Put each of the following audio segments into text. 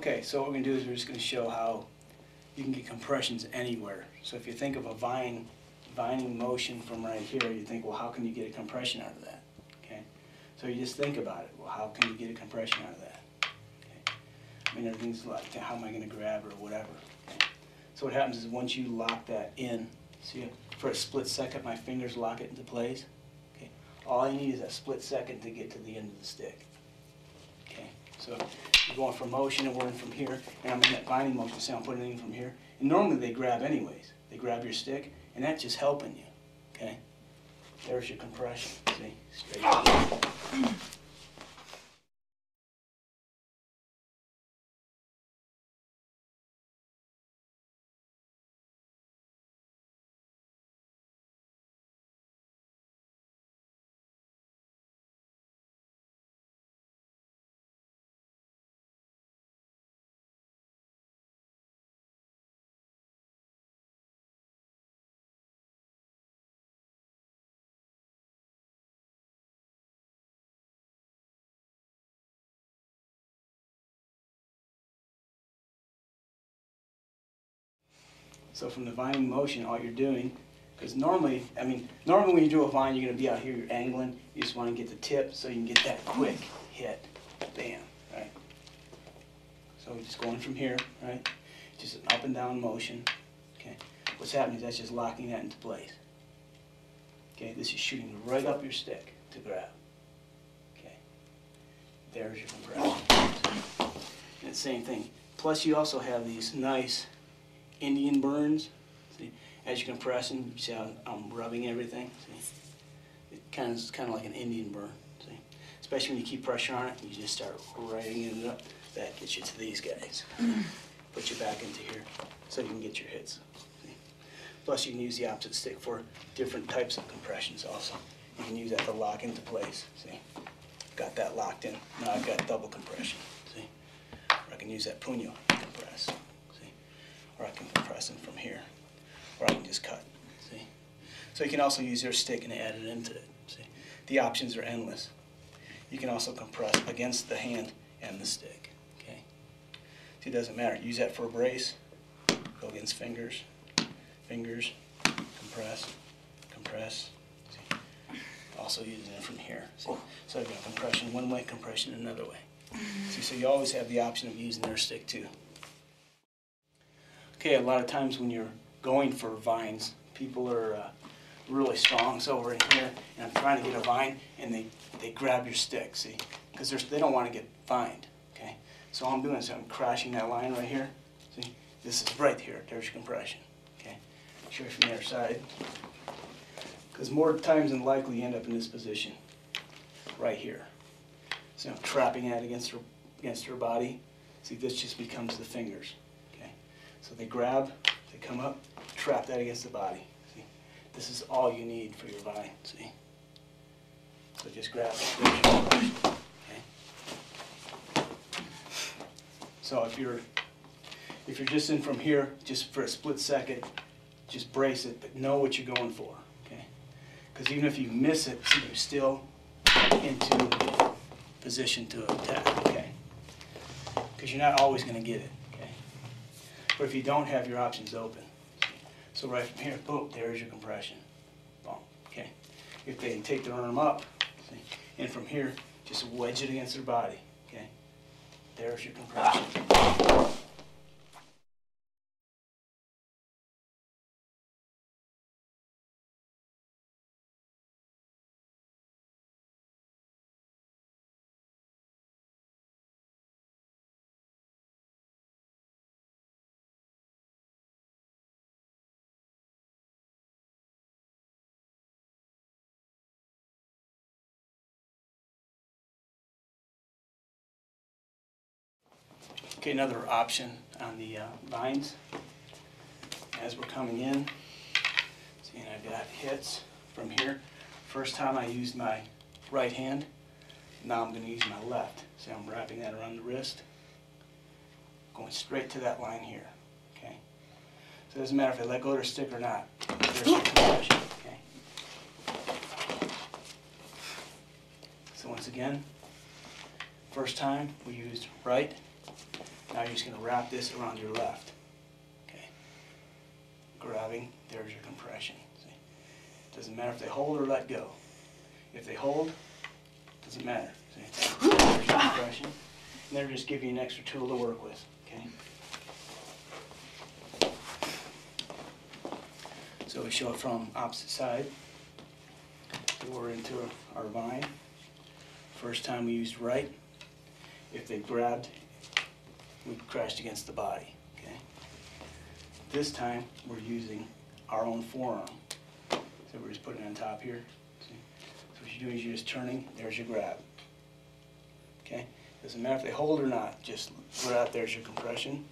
Okay, so what we're going to do is we're just going to show how you can get compressions anywhere. So if you think of a vining motion from right here, you think, well, how can you get a compression out of that? Okay, so you just think about it. Well, how can you get a compression out of that? Okay. I mean, everything's like, how am I going to grab or whatever? Okay. So what happens is once you lock that in, see, for a split second, my fingers lock it into place. Okay, all I need is a split second to get to the end of the stick. Okay, so you're going from motion and we're in from here, and I'm in that vining motion, so I'm putting it in from here. And normally they grab anyways. They grab your stick, and that's just helping you. Okay, there's your compression. See, straight up. So from the vining motion, all you're doing, because normally when you do a vine, you're going to be out here, you're angling, you just want to get the tip so you can get that quick hit. Bam, right? So we're just going from here, right? Just an up and down motion. Okay. What's happening is that's just locking that into place. Okay, this is shooting right up your stick to grab. Okay. There's your compression. And it's the same thing. Plus you also have these nice Indian burns. See, as you're compressing, you see how I'm rubbing everything. See, it's kind of like an Indian burn. See, especially when you keep pressure on it, you just start writing it up. That gets you to these guys. Put you back into here, so you can get your hits. See? Plus, you can use the opposite stick for different types of compressions. Also, you can use that to lock into place. See, got that locked in. Now I've got double compression. See, or I can use that puño to compress. Or I can compress them from here, or I can just cut, see? So you can also use your stick and add it into it, see? The options are endless. You can also compress against the hand and the stick, okay? See, it doesn't matter. Use that for a brace, go against fingers, fingers, compress, compress, see? Also using it from here, see? So I've got compression one way, compression another way. See, so you always have the option of using their stick too. Okay, a lot of times when you're going for vines, people are really strong. So we're in here, and I'm trying to get a vine, and they grab your stick, see? Because they don't want to get vined, okay? So all I'm doing is I'm crashing that line right here. See? This is right here. There's your compression, okay? Show you from the other side. Because more times than likely, you end up in this position, right here. So I'm trapping that against her body. See, this just becomes the fingers. So they grab, they come up, trap that against the body. See, this is all you need for your vine. See, so just grab it. Okay. So if you're just in from here, just for a split second, just brace it, but know what you're going for. Okay, because even if you miss it, see, you're still into position to attack. Okay, because you're not always going to get it. But if you don't have your options open, so right from here, boom, there's your compression. Boom, okay. If they take their arm up, see, and from here, just wedge it against their body, okay. There's your compression. Okay, another option on the vines, as we're coming in, see, and I've got hits from here. First time I used my right hand, now I'm going to use my left. See, I'm wrapping that around the wrist, going straight to that line here, okay? So it doesn't matter if I let go of their stick or not. There's your compression, okay? So once again, first time we used right. Now you're just going to wrap this around your left. Okay. Grabbing, there's your compression. See? Doesn't matter if they hold or let go. If they hold, doesn't matter. See? There's your compression. And they'll just give you an extra tool to work with. Okay. So we show it from opposite side. We're into our vine. First time we used right. If they grabbed, we crashed against the body. Okay. This time we're using our own forearm. So we're just putting it on top here. See? So what you're doing is you're just turning. There's your grab. Okay. Doesn't matter if they hold or not. Just grab. There's your compression.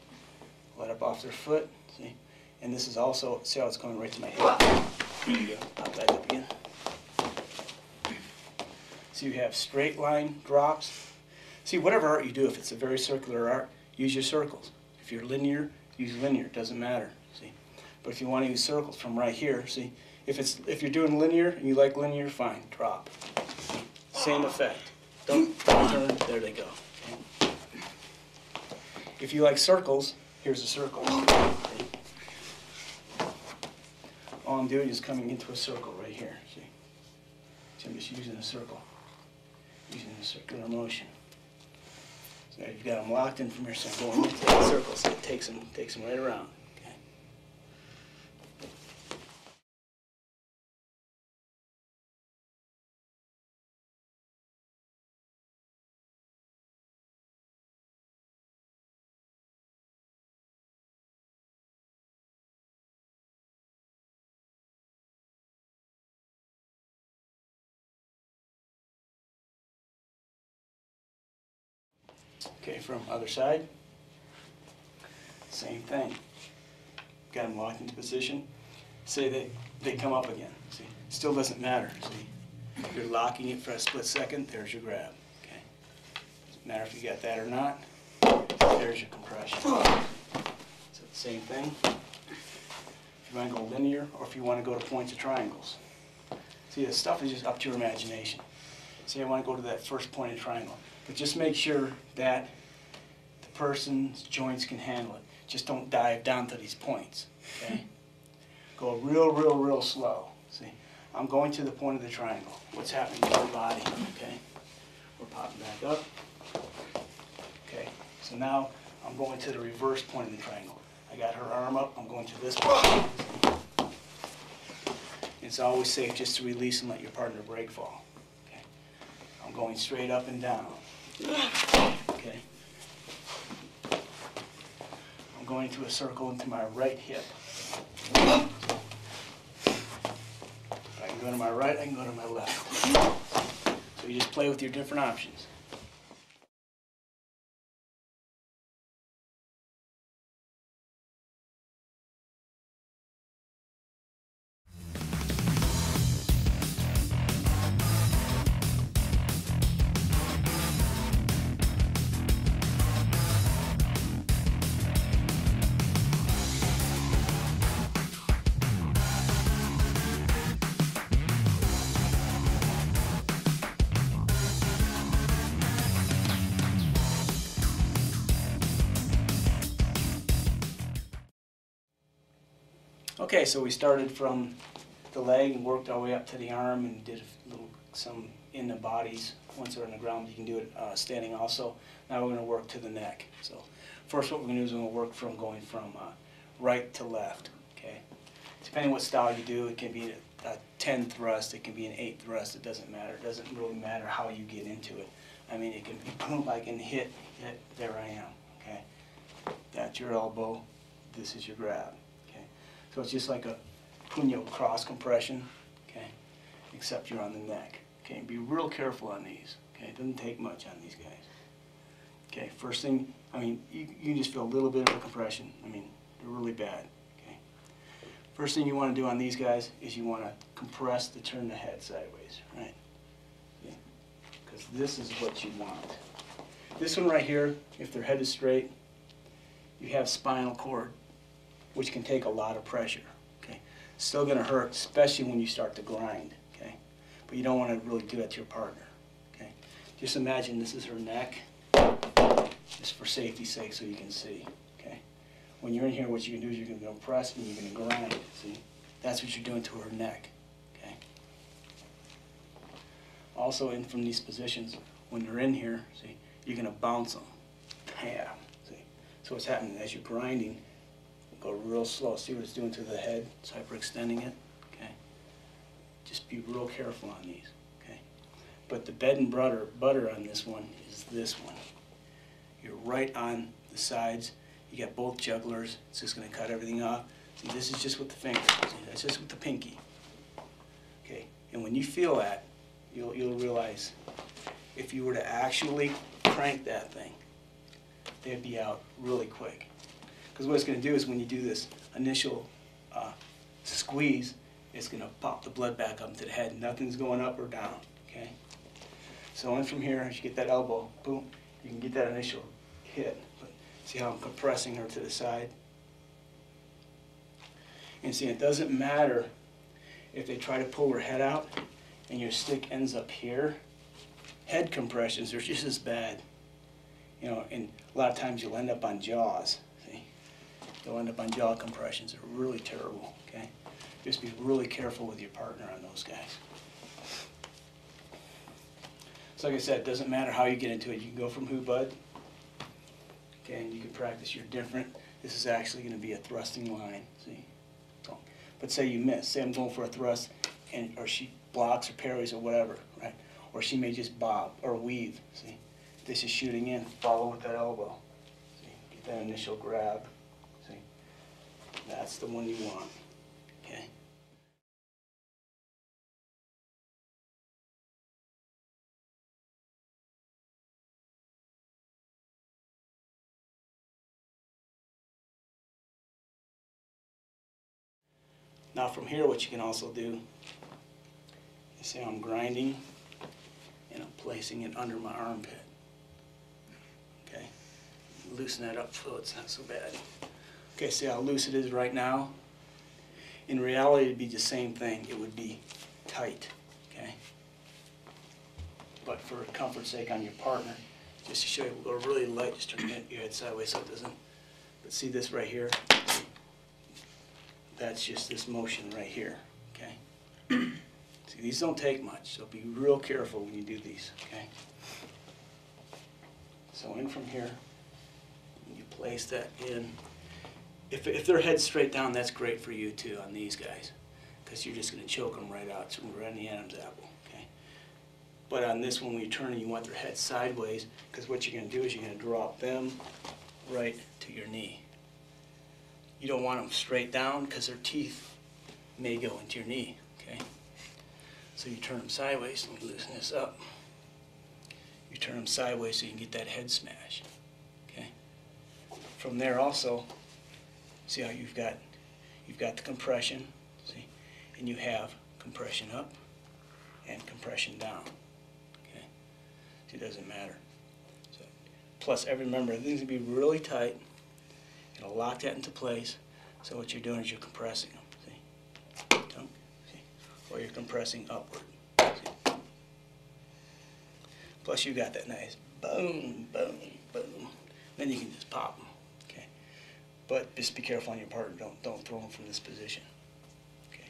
Let up off their foot. See. And this is also, see how it's coming right to my hip. There you go. Pop that up again. So you have straight line drops. See, whatever art you do, if it's a very circular art, use your circles. If you're linear, use linear. It doesn't matter. See, but if you want to use circles from right here, see, if you're doing linear and you like linear, fine, drop. Same effect. Don't turn. There they go. Okay. If you like circles, here's a circle. Okay. All I'm doing is coming into a circle right here. See, so I'm just using a circle, using a circular motion. So now you've got them locked in from here, so I'm going into that circle, so it takes them right around. Okay. Okay, from other side, same thing. Got them locked into position. Say they come up again. See, still doesn't matter. See, you're locking it for a split second. There's your grab. Okay, doesn't matter if you got that or not. There's your compression. So the same thing. If you want to go linear, or if you want to go to points or triangles. See, this stuff is just up to your imagination. See, I want to go to that first pointed triangle. But just make sure that the person's joints can handle it. Just don't dive down to these points, okay? Go real slow. See, I'm going to the point of the triangle. What's happening to your body, okay? We're popping back up. Okay, so now I'm going to the reverse point of the triangle. I got her arm up, I'm going to this point. It's always safe just to release and let your partner break fall. Okay, I'm going straight up and down. Okay. I'm going to a circle into my right hip. I can go to my right, I can go to my left. So you just play with your different options. Okay, so we started from the leg and worked our way up to the arm and did some in the bodies. Once they're on the ground, you can do it standing also. Now we're going to work to the neck. So first what we're going to do is we're going to work from going from right to left. Okay, depending what style you do, it can be a 10 thrust, it can be an 8 thrust, it doesn't matter. It doesn't really matter how you get into it. I mean, it can be boom, I can hit, there I am. Okay, that's your elbow, this is your grab. So it's just like a puño cross compression, okay, except you're on the neck. Okay, be real careful on these. Okay, it doesn't take much on these guys. Okay, first thing, I mean, you can just feel a little bit of a compression. I mean, they're really bad. Okay, first thing you want to do on these guys is you want to compress to turn the head sideways, right? Okay, because this is what you want. This one right here, if their head is straight, you have spinal cord, which can take a lot of pressure. Okay, still going to hurt, especially when you start to grind. Okay, but you don't want to really do that to your partner. Okay, just imagine this is her neck. just for safety's sake so you can see, okay? When you're in here, what you can do is you're going to press and you're going to grind, see? That's what you're doing to her neck, okay? Also, in from these positions, when you're in here, see, you're going to bounce them. Bam, see? So what's happening as you're grinding, go real slow. See what it's doing to the head? It's hyperextending it, okay? Just be real careful on these, okay? But the bed and butter on this one is this one. You're right on the sides. You got both jugglers. It's just going to cut everything off. See, this is just with the finger. See, that's just with the pinky. Okay, and when you feel that, you'll realize if you were to actually crank that thing, they'd be out really quick. Because what it's going to do is when you do this initial squeeze, it's going to pop the blood back up into the head. Nothing's going up or down. Okay. So in from here, as you get that elbow, boom, you can get that initial hit. But see how I'm compressing her to the side? And see, it doesn't matter if they try to pull her head out and your stick ends up here. Head compressions are just as bad. You know, and a lot of times you'll end up on jaws. See, you'll end up on jaw compressions. They're really terrible. Okay, just be really careful with your partner on those guys. So like I said, it doesn't matter how you get into it. You can go from who bud. Okay, and you can practice your different. This is actually going to be a thrusting line. See, but say you miss. Say I'm going for a thrust, and or she blocks or parries or whatever, right? Or she may just bob or weave. See, this is shooting in. Follow with that elbow. See, get that initial grab. See, that's the one you want. Okay. Now from here, what you can also do, you see how I'm grinding and I'm placing it under my armpit. Okay, loosen that up so it's not so bad. Okay, see how loose it is right now? In reality, it'd be the same thing. It would be tight, okay? But for comfort's sake on your partner, just to show you, we'll go really light, just turn your head sideways so it doesn't, but see this right here? That's just this motion right here, okay? See, these don't take much, so be real careful when you do these, okay? So in from here, you place that in. If their head's straight down, that's great for you too on these guys, because you're just going to choke them right out, right in the Adam's apple, okay? But on this one, when you turn, you want their head sideways, because what you're going to do is you're going to drop them right to your knee. You don't want them straight down because their teeth may go into your knee, okay? So you turn them sideways. Let me loosen this up. You turn them sideways so you can get that head smash, okay? From there also, see how you've got the compression, see? And you have compression up and compression down, okay? See, it doesn't matter. So, plus, remember, everything's going to be really tight. It'll lock that into place. So what you're doing is you're compressing them. See? See? Or you're compressing upward. See? Plus you got that nice boom, boom, boom. Then you can just pop them. Okay. But just be careful on your partner. Don't throw them from this position. Okay.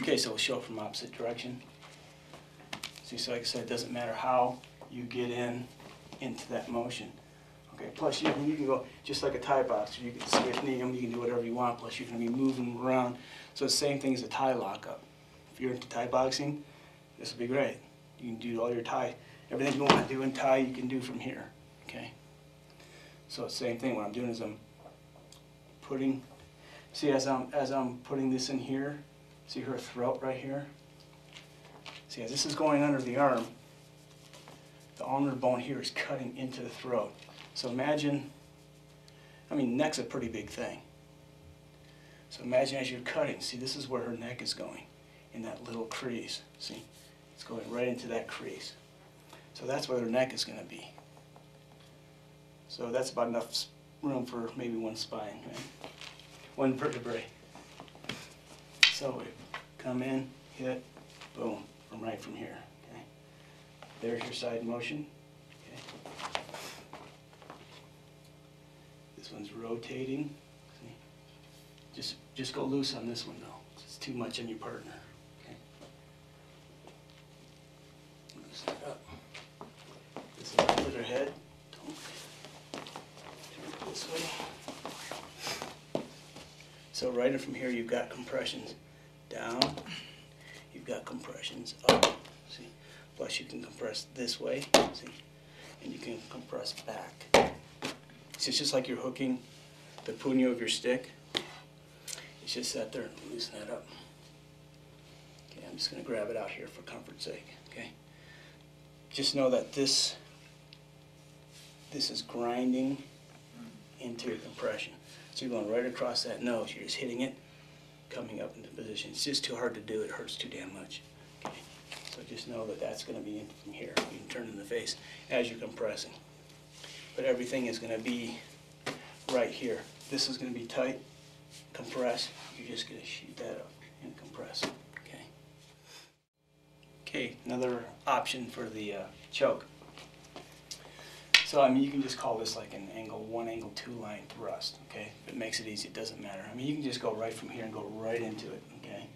Okay, so we'll show it from opposite direction. See, so like I said, it doesn't matter how you get into that motion. Okay, plus you can go just like a Thai boxer. You can stiff knee them, you can do whatever you want, plus you're going to be moving them around. So the same thing as a Thai lockup. If you're into Thai boxing, this will be great. You can do all your Thai, everything you want to do in Thai, you can do from here. Okay? So the same thing, what I'm doing is I'm putting, see as I'm putting this in here, see her throat right here? See, as this is going under the arm, the ulnar bone here is cutting into the throat. So imagine, I mean, neck's a pretty big thing. So imagine as you're cutting, see, this is where her neck is going, in that little crease. See, it's going right into that crease. So that's where her neck is going to be. So that's about enough room for maybe one spine, right? one vertebrae. So we come in, hit, boom, right from here. Okay. There's your side motion. Okay. This one's rotating. See? Just go loose on this one though. It's too much on your partner. Okay. Loosen it up. This is under their head. Turn it this way. So right in from here you've got compressions down, you've got compressions up, see? Plus you can compress this way, see? And you can compress back. So it's just like you're hooking the puño of your stick. It's just sit there and loosen that up. Okay, I'm just going to grab it out here for comfort's sake, okay? Just know that this is grinding into your compression. So you're going right across that nose, you're just hitting it, coming up into position. It's just too hard to do, it hurts too damn much. Okay. So just know that that's going to be in from here. You can turn in the face as you're compressing. But everything is going to be right here. This is going to be tight, compress. You're just going to shoot that up and compress. Okay. Okay, another option for the choke. So, I mean, you can just call this like an angle 1, angle 2 line thrust, okay? If it makes it easy, it doesn't matter. I mean, you can just go right from here and go right into it, okay?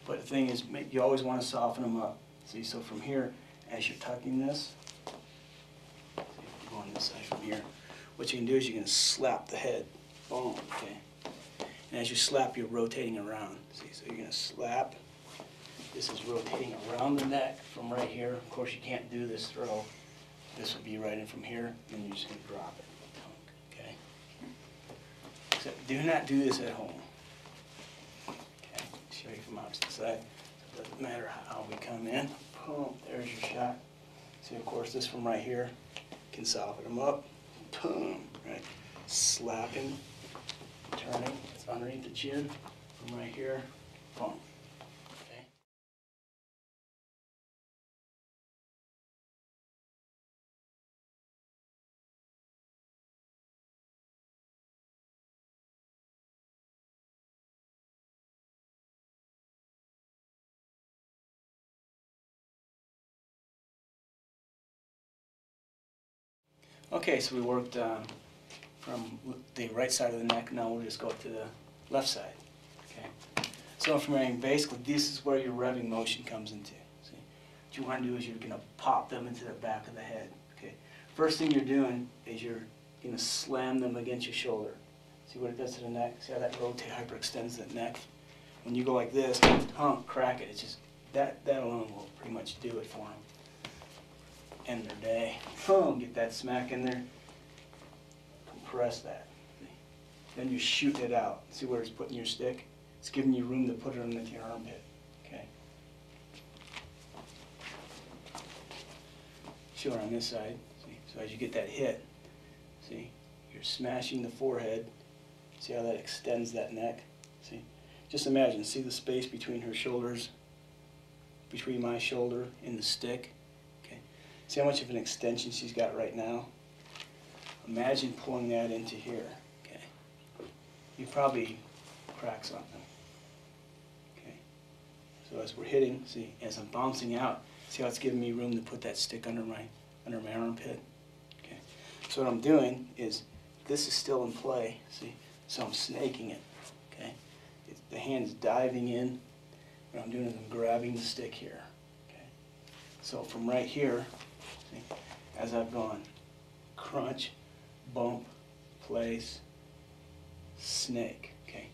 But the thing is, you always want to soften them up. See, so from here, as you're tucking this, see, go on this side from here, what you can do is you can slap the head, boom, okay? And as you slap, you're rotating around. See, so you're going to slap. This is rotating around the neck from right here. Of course, you can't do this throw. This would be right in from here, and you're just going to drop it, okay? Except do not do this at home. Okay, show you from opposite side. So it doesn't matter how we come in. Boom, there's your shot. See, of course, this from right here can soften them up. Boom, right? Slapping, turning, it's underneath the chin. From right here, boom. Okay, so we worked from the right side of the neck. Now we'll just go to the left side. Okay. So from here, basically, this is where your revving motion comes into. See, what you want to do is you're going to pop them into the back of the head. Okay. First thing you're doing is you're going to slam them against your shoulder. See what it does to the neck? See how that rotate hyperextends the neck? When you go like this, crack it. It's just that alone will pretty much do it for them. End their day. Boom, get that smack in there. Compress that. Then you're shooting it out. See where it's putting your stick? It's giving you room to put it underneath your armpit. Okay. Show it on this side. See? So as you get that hit, see, you're smashing the forehead. See how that extends that neck? See? Just imagine, see the space between her shoulders, between my shoulder and the stick? See how much of an extension she's got right now? Imagine pulling that into here, okay? You probably crack something, okay? So as we're hitting, see, as I'm bouncing out, see how it's giving me room to put that stick under my armpit, okay? So what I'm doing is, this is still in play, see? So I'm snaking it, okay? The hand's diving in. What I'm doing is I'm grabbing the stick here, okay? So from right here, as I've gone, crunch, bump, place, snake, okay?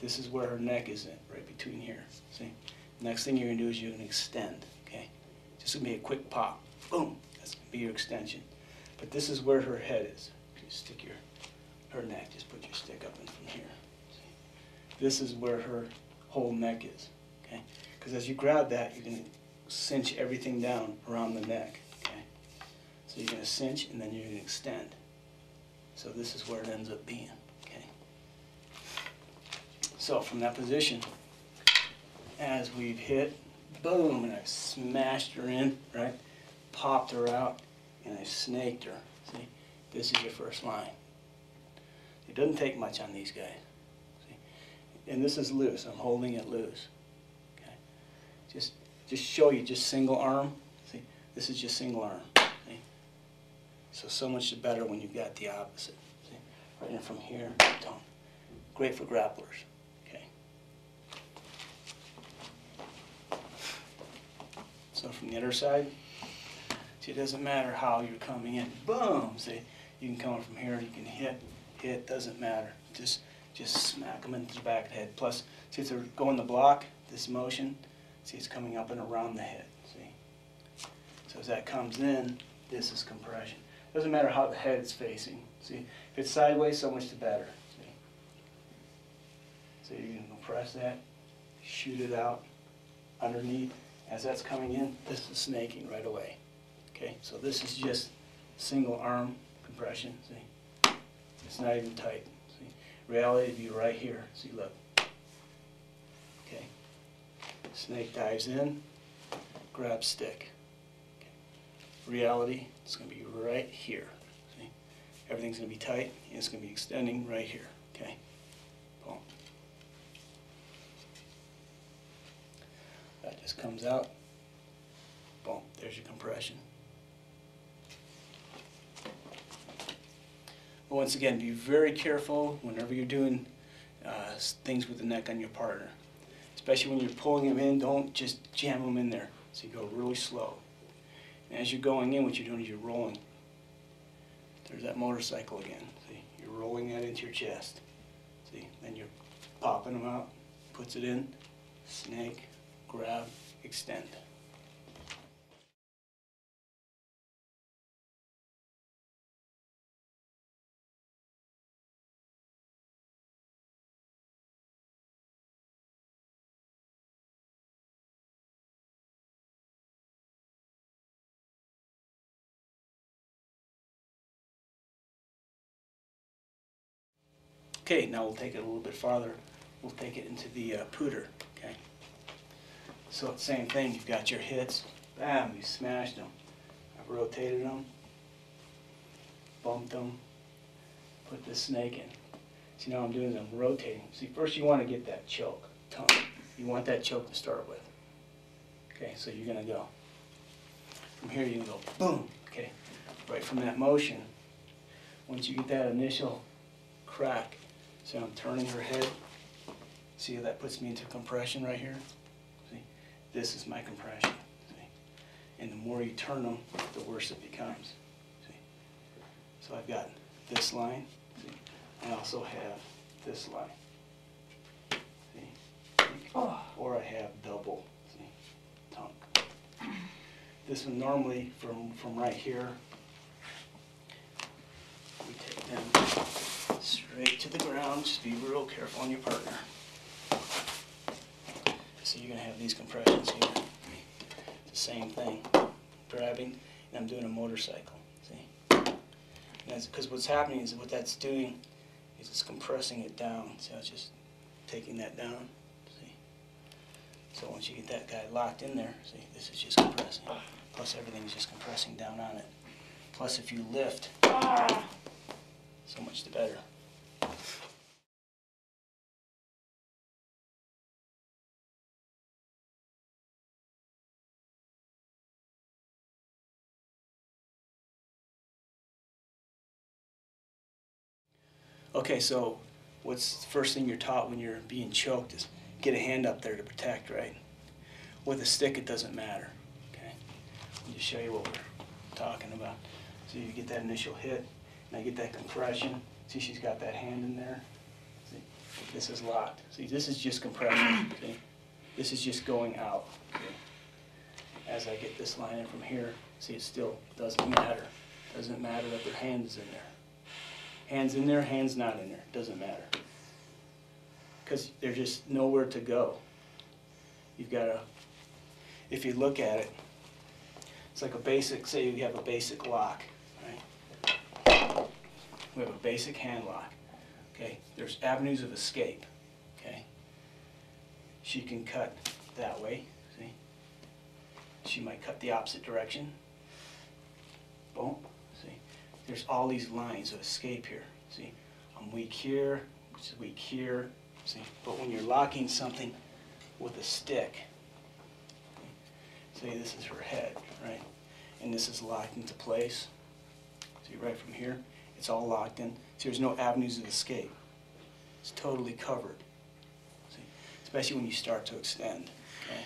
This is where her neck is in, right between here, see? Next thing you're going to do is you're going to extend, okay? Just going to be a quick pop, boom, that's going to be your extension. But this is where her head is. Just stick her neck, just put your stick up in from here, see? This is where her whole neck is, okay? Because as you grab that, you're going to cinch everything down around the neck. So you're going to cinch and then you're going to extend. So this is where it ends up being, okay? So from that position, as we've hit, boom, and I've smashed her in, right? Popped her out, and I've snaked her. See, this is your first line. It doesn't take much on these guys. See, and this is loose. I'm holding it loose. Okay, just show you just single arm. See, this is just single arm. See? So much better when you've got the opposite. See, right in from here. Don't. Great for grapplers. Okay. So from the other side, see, it doesn't matter how you're coming in. Boom. See, you can come from here. You can hit. Doesn't matter. Just smack them into the back of the head. Plus, see, if they're going to block this motion, see, it's coming up and around the head. See, so as that comes in, this is compression. Doesn't matter how the head is facing. See, if it's sideways, so much the better. See, so you can compress that, shoot it out underneath. As that's coming in, this is snaking right away. Okay, so this is just single arm compression. See, it's not even tight. Reality would be right here. See, look. Okay. Snake dives in, grab stick. Okay. Reality, it's going to be right here. See? Everything's going to be tight, and it's going to be extending right here. Okay. Boom. That just comes out. Boom. There's your compression. But once again, be very careful whenever you're doing things with the neck on your partner. Especially when you're pulling them in, don't just jam them in there. So you go really slow. And as you're going in, what you're doing is you're rolling. There's that motorcycle again. See, you're rolling that into your chest. See, then you're popping them out, puts it in, snake, grab, extend. Okay, now we'll take it a little bit farther. We'll take it into the pooter. Okay. So same thing. You've got your hits. Bam! You smashed them. I've rotated them, bumped them, put the snake in. See, now I'm doing is I'm rotating. See, first you want to get that choke tongue. You want that choke to start with. Okay, so you're gonna go from here. You can go boom. Okay, right from that motion. Once you get that initial crack. So I'm turning her head. See how that puts me into compression right here? See? This is my compression. See? And the more you turn them, the worse it becomes. See? So I've got this line. See? I also have this line. See? Or I have double. See? Tongue. This one normally from right here, we take them straight to the ground. Just be real careful on your partner. So you're going to have these compressions here. It's the same thing. Grabbing, and I'm doing a motorcycle. See? And that's because what's happening is what that's doing is it's compressing it down. See how it's just taking that down? See? So once you get that guy locked in there, see, this is just compressing. Plus everything is just compressing down on it. Plus if you lift, so much the better. Okay, so what's the first thing you're taught when you're being choked is get a hand up there to protect, right? With a stick, it doesn't matter. Okay, I'll just show you what we're talking about. So you get that initial hit, and I get that compression. See, she's got that hand in there. See, this is locked. See, this is just compression. See, this is just going out. See? As I get this line in from here, see, it still doesn't matter. Doesn't matter that their hand is in there. Hands in there, hands not in there. Doesn't matter. Because they're just nowhere to go. You've got to, if you look at it, it's like a basic, say you have a basic lock, right? We have a basic hand lock. Okay, there's avenues of escape. Okay, she can cut that way, see? She might cut the opposite direction. Boom, see? There's all these lines of escape here. See, I'm weak here, which is weak here, See, but when you're locking something with a stick, see, this is her head, right? And this is locked into place. See, right from here, it's all locked in. See, there's no avenues of escape. It's totally covered. See, especially when you start to extend. Okay.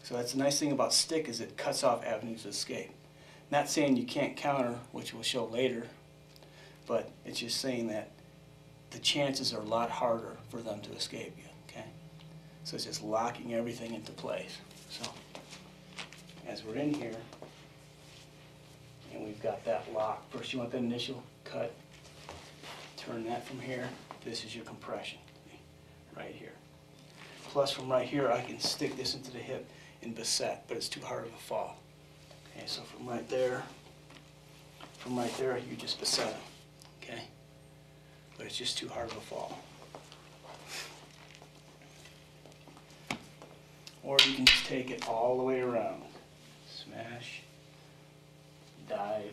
So that's the nice thing about stick, is it cuts off avenues of escape. Not saying you can't counter, which we'll show later, but it's just saying that the chances are a lot harder for them to escape you. Okay. So it's just locking everything into place. So as we're in here, and we've got that lock. First you want the initial cut. Turn that from here. This is your compression, see, right here. Plus from right here I can stick this into the hip and beset, but it's too hard of a fall. Okay, so from right there you just beset them. Okay, but it's just too hard of a fall. Or you can just take it all the way around. Smash, dive,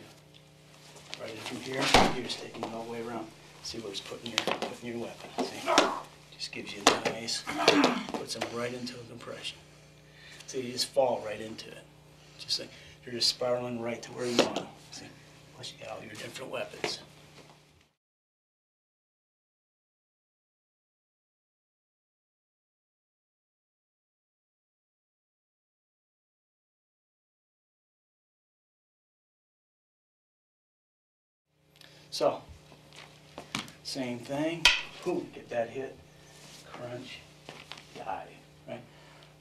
right in from here. You're just taking it all the way around. See where it's putting your weapon. See, just gives you a nice, puts them right into a compression. See, you just fall right into it. Just like you're just spiraling right to where you want them. See, plus you got all your different weapons. So, same thing. Boom, get that hit, crunch, dive, right?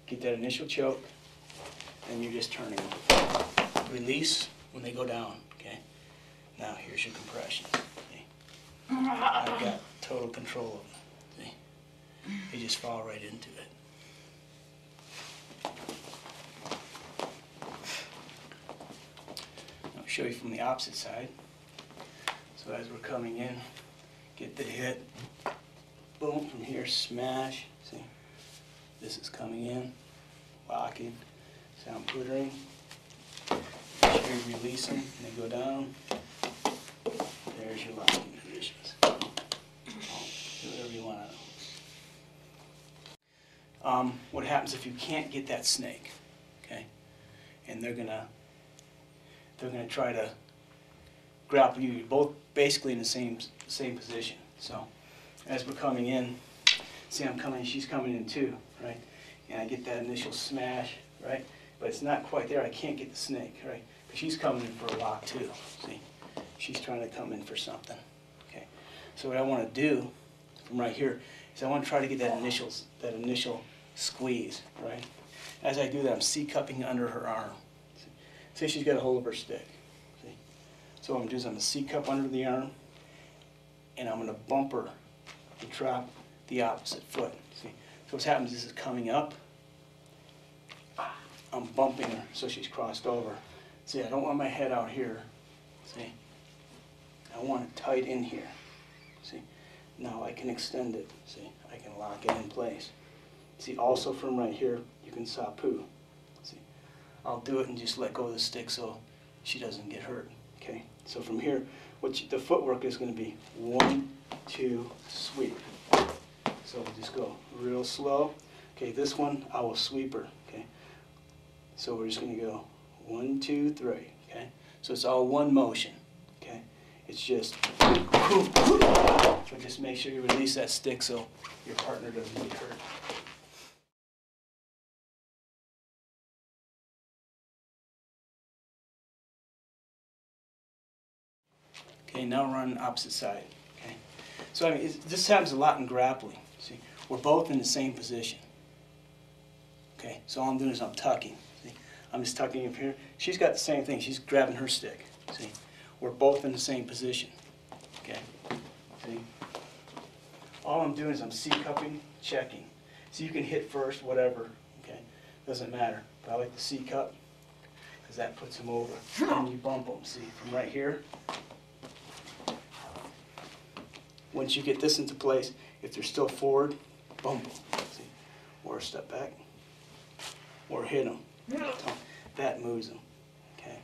Get that initial choke, and you're just turning them. Release when they go down, okay? Now here's your compression. See? I've got total control of them. See? They just fall right into it. I'll show you from the opposite side. So as we're coming in, get the hit, boom, from here, smash, see, this is coming in, locking, sound puttering, make sure you release them, and they go down, there's your locking positions. Do whatever you want out of them. What happens if you can't get that snake, okay, and they're gonna try to grapple you. You're both basically in the same position. So as we're coming in, see, I'm coming, she's coming in too, right? And I get that initial smash, right? But it's not quite there. I can't get the snake, right? Because she's coming in for a lock too. See, she's trying to come in for something. Okay. So what I want to do from right here is I want to try to get that initial squeeze, right? As I do that, I'm C-cupping under her arm. See, she's got a hold of her stick. So what I'm going to do is I'm going to C-cup under the arm, and I'm going to bump her to trap the opposite foot. See, so what's happening is this is coming up. I'm bumping her so she's crossed over. See, I don't want my head out here. See, I want it tight in here. See, now I can extend it. See, I can lock it in place. See, also from right here, you can sapu. See, I'll do it and just let go of the stick so she doesn't get hurt. Okay, so from here, the footwork is going to be 1, 2, sweep. So we'll just go real slow. Okay, this one I will sweep her. Okay, so we're just going to go 1, 2, 3. Okay, so it's all one motion. Okay, it's just so just make sure you release that stick so your partner doesn't get hurt. Okay, now we're on the opposite side. Okay, so I mean, this happens a lot in grappling. See, we're both in the same position. Okay, so all I'm doing is I'm tucking. See, I'm just tucking up here. She's got the same thing. She's grabbing her stick. See, we're both in the same position. Okay, see, all I'm doing is I'm C-cupping, checking. So you can hit first, whatever. Okay, doesn't matter. But I like the C-cup because that puts them over. And you bump them. See, from right here. Once you get this into place, if they're still forward, bump them, see, or step back, or hit them. That moves them, okay?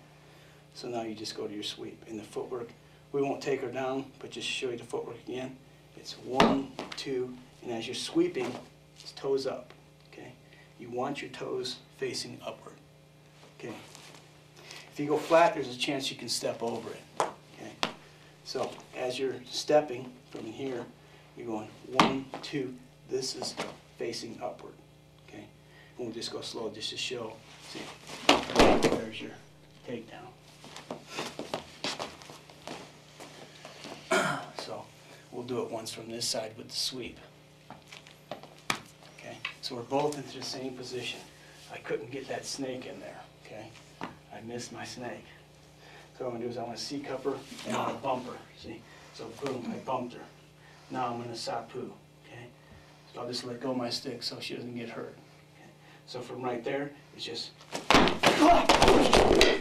So now you just go to your sweep. In the footwork, we won't take her down, but just show you the footwork again. It's 1, 2, And as you're sweeping, it's toes up, okay? You want your toes facing upward, okay? If you go flat, there's a chance you can step over it, okay? So as you're stepping from here, you're going 1, 2, this is facing upward, okay? And we'll just go slow just to show. See, there's your takedown. So we'll do it once from this side with the sweep. Okay, so we're both into the same position. I couldn't get that snake in there, okay? I missed my snake. So what I'm gonna do is I want to C-cup her and I want to bump her, see? So boom, I bumped her. Now I'm gonna sapu, okay? So I'll just let go of my stick so she doesn't get hurt. Okay? So from right there, it's just, okay?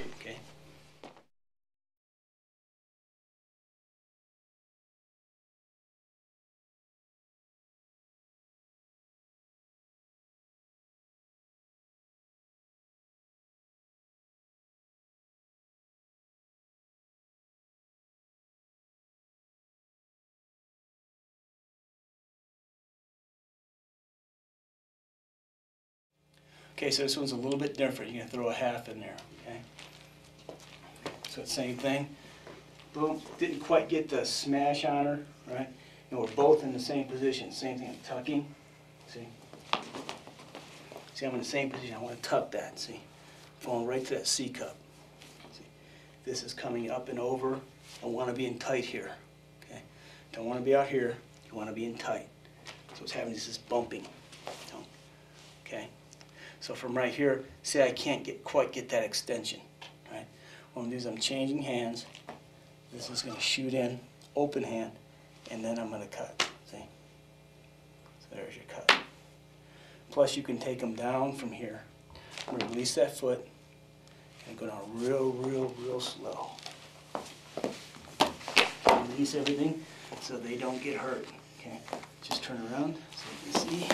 Okay, so this one's a little bit different. You're gonna throw a half in there, okay? So it's same thing. Boom, didn't quite get the smash on her, right? And we're both in the same position. Same thing, I'm tucking, see? See, I'm in the same position. I want to tuck that, see? Going right to that C-cup. See? This is coming up and over. I want to be in tight here, okay? Don't want to be out here. You want to be in tight. So what's happening is this bumping, okay? So from right here, see, I can't quite get that extension, right? What I'm going to do is I'm changing hands. This is going to shoot in, open hand, and then I'm going to cut, see? So there's your cut. Plus you can take them down from here. I'm going to release that foot and go down real slow. Release everything so they don't get hurt, okay? Just turn around so you can see.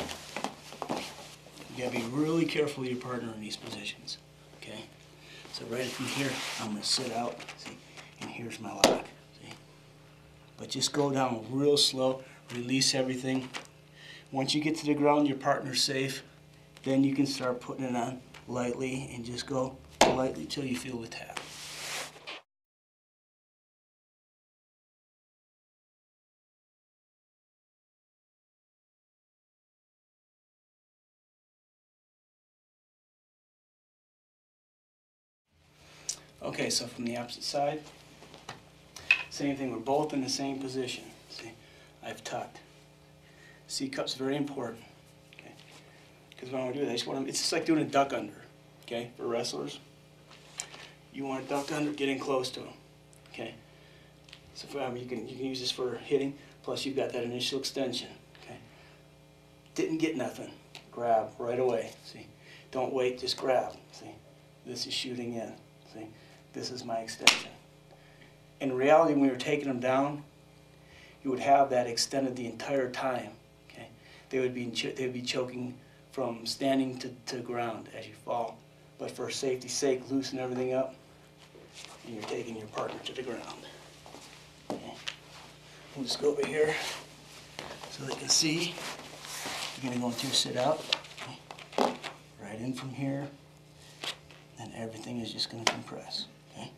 You gotta be really careful with your partner in these positions, okay? So right from here, I'm gonna sit out, see, and here's my lock, see? But just go down real slow, release everything. Once you get to the ground, your partner's safe, then you can start putting it on lightly and just go lightly till you feel the tap. Okay, so from the opposite side, same thing, we're both in the same position. See, I've tucked. C-cup's very important, okay? Because when I do that, it's just like doing a duck under, okay, for wrestlers. You want to duck under, get in close to them, okay? So you can use this for hitting, plus you've got that initial extension, okay? Didn't get nothing, grab right away, see? Don't wait, just grab, see? This is shooting in, see? This is my extension. In reality, when we were taking them down, you would have that extended the entire time, okay? They would be choking from standing to ground as you fall. But for safety's sake, loosen everything up, and you're taking your partner to the ground. Okay. We'll just go over here so they can see. You're gonna go into your sit out, okay. Right in from here, and everything is just gonna compress, okay?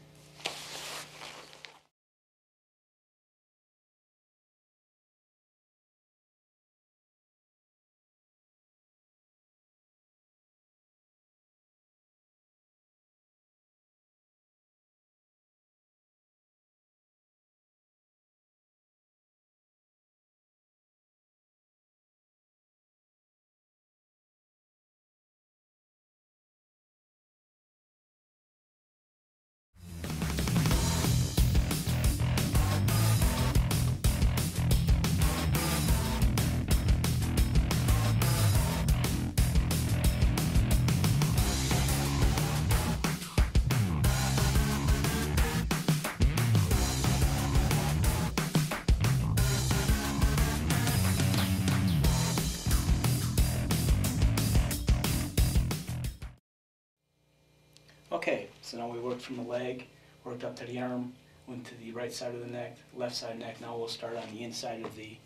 Okay, so now we worked from the leg, worked up to the arm, went to the right side of the neck, left side of the neck. Now we'll start on the inside of the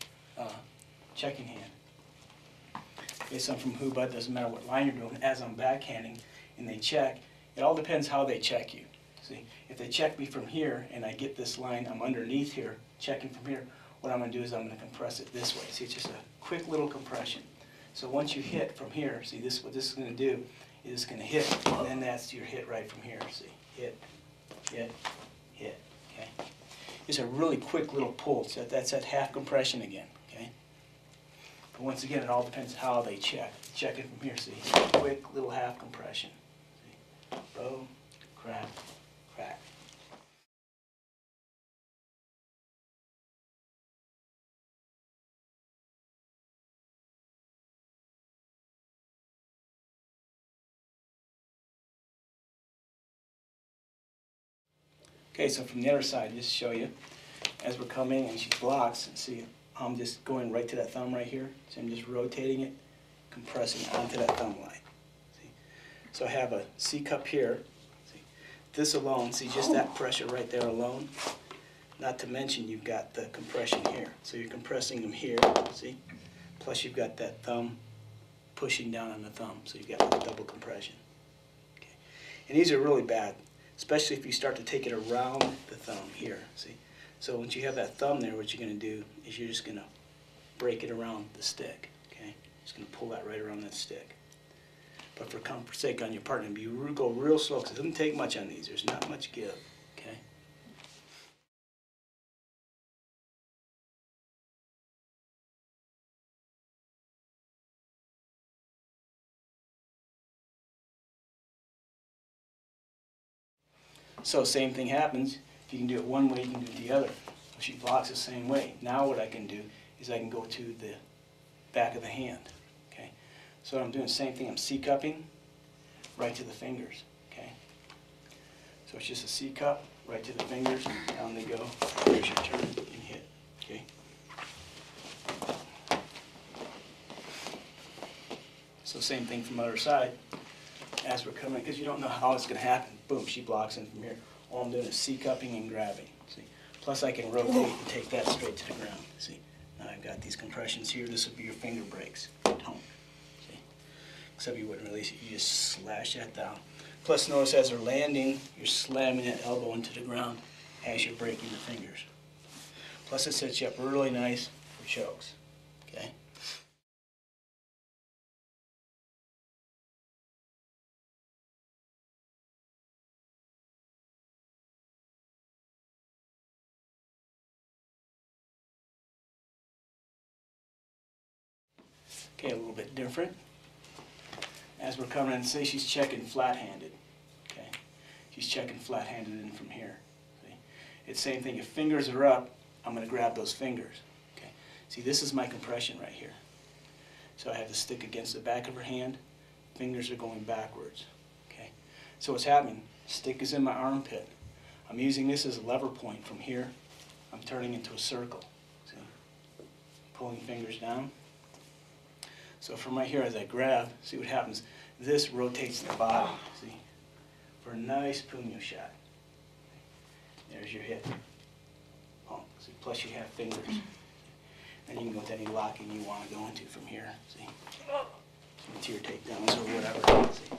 checking hand. Okay, some from Huba, doesn't matter what line you're doing, as I'm backhanding and they check, it all depends how they check you. See, if they check me from here and I get this line, I'm underneath here, checking from here, what I'm going to do is I'm going to compress it this way. See, it's just a quick little compression. So once you hit from here, see this, what this is going to do is it's going to hit, and then that's your hit right from here. See, hit, hit, hit, okay? It's a really quick little pull. So that's that half compression again, okay? But once again, it all depends how they check. Check it from here, see, quick little half compression. See, boom, crack, crack. Okay, so from the other side, just to show you, as we're coming and she blocks, see, I'm just going right to that thumb right here. So I'm just rotating it, compressing onto that thumb line. See? So I have a C cup here. See? This alone, see just that pressure right there alone. Not to mention you've got the compression here. So you're compressing them here, see? Plus you've got that thumb pushing down on the thumb. So you've got the double compression. Okay. And these are really bad, especially if you start to take it around the thumb here, see? So once you have that thumb there, what you're going to do is you're just going to break it around the stick, okay? Just going to pull that right around that stick. But for comfort's sake on your partner, you go real slow because it doesn't take much on these. There's not much give, okay? So same thing happens. If you can do it one way, you can do it the other. If she blocks the same way. Now what I can do is I can go to the back of the hand. Okay. So I'm doing the same thing. I'm C cupping right to the fingers. Okay. So it's just a C cup right to the fingers. Down they go. Here's your turn and hit. Okay. So same thing from the other side. As we're coming, because you don't know how it's going to happen. Boom, she blocks in from here. All I'm doing is C cupping and grabbing. See. Plus I can rotate and take that straight to the ground. See, now I've got these compressions here. This will be your finger breaks. Don't. See, except you wouldn't release it. You just slash that down. Plus notice as they're landing, you're slamming that elbow into the ground as you're breaking the fingers. Plus it sets you up really nice for chokes. Okay. Okay, a little bit different. As we're coming in, say she's checking flat-handed. Okay, she's checking flat-handed in from here. See? It's the same thing. If fingers are up, I'm going to grab those fingers. Okay, see, this is my compression right here. So I have the stick against the back of her hand. Fingers are going backwards. Okay, so what's happening? Stick is in my armpit. I'm using this as a lever point from here. I'm turning into a circle. See, pulling fingers down. So from right here, as I grab, see what happens? This rotates the body, see, for a nice puño shot. There's your hit. Pump. See, plus you have fingers. And you can go to any locking you want to go into from here, see. Into your takedowns or whatever. See,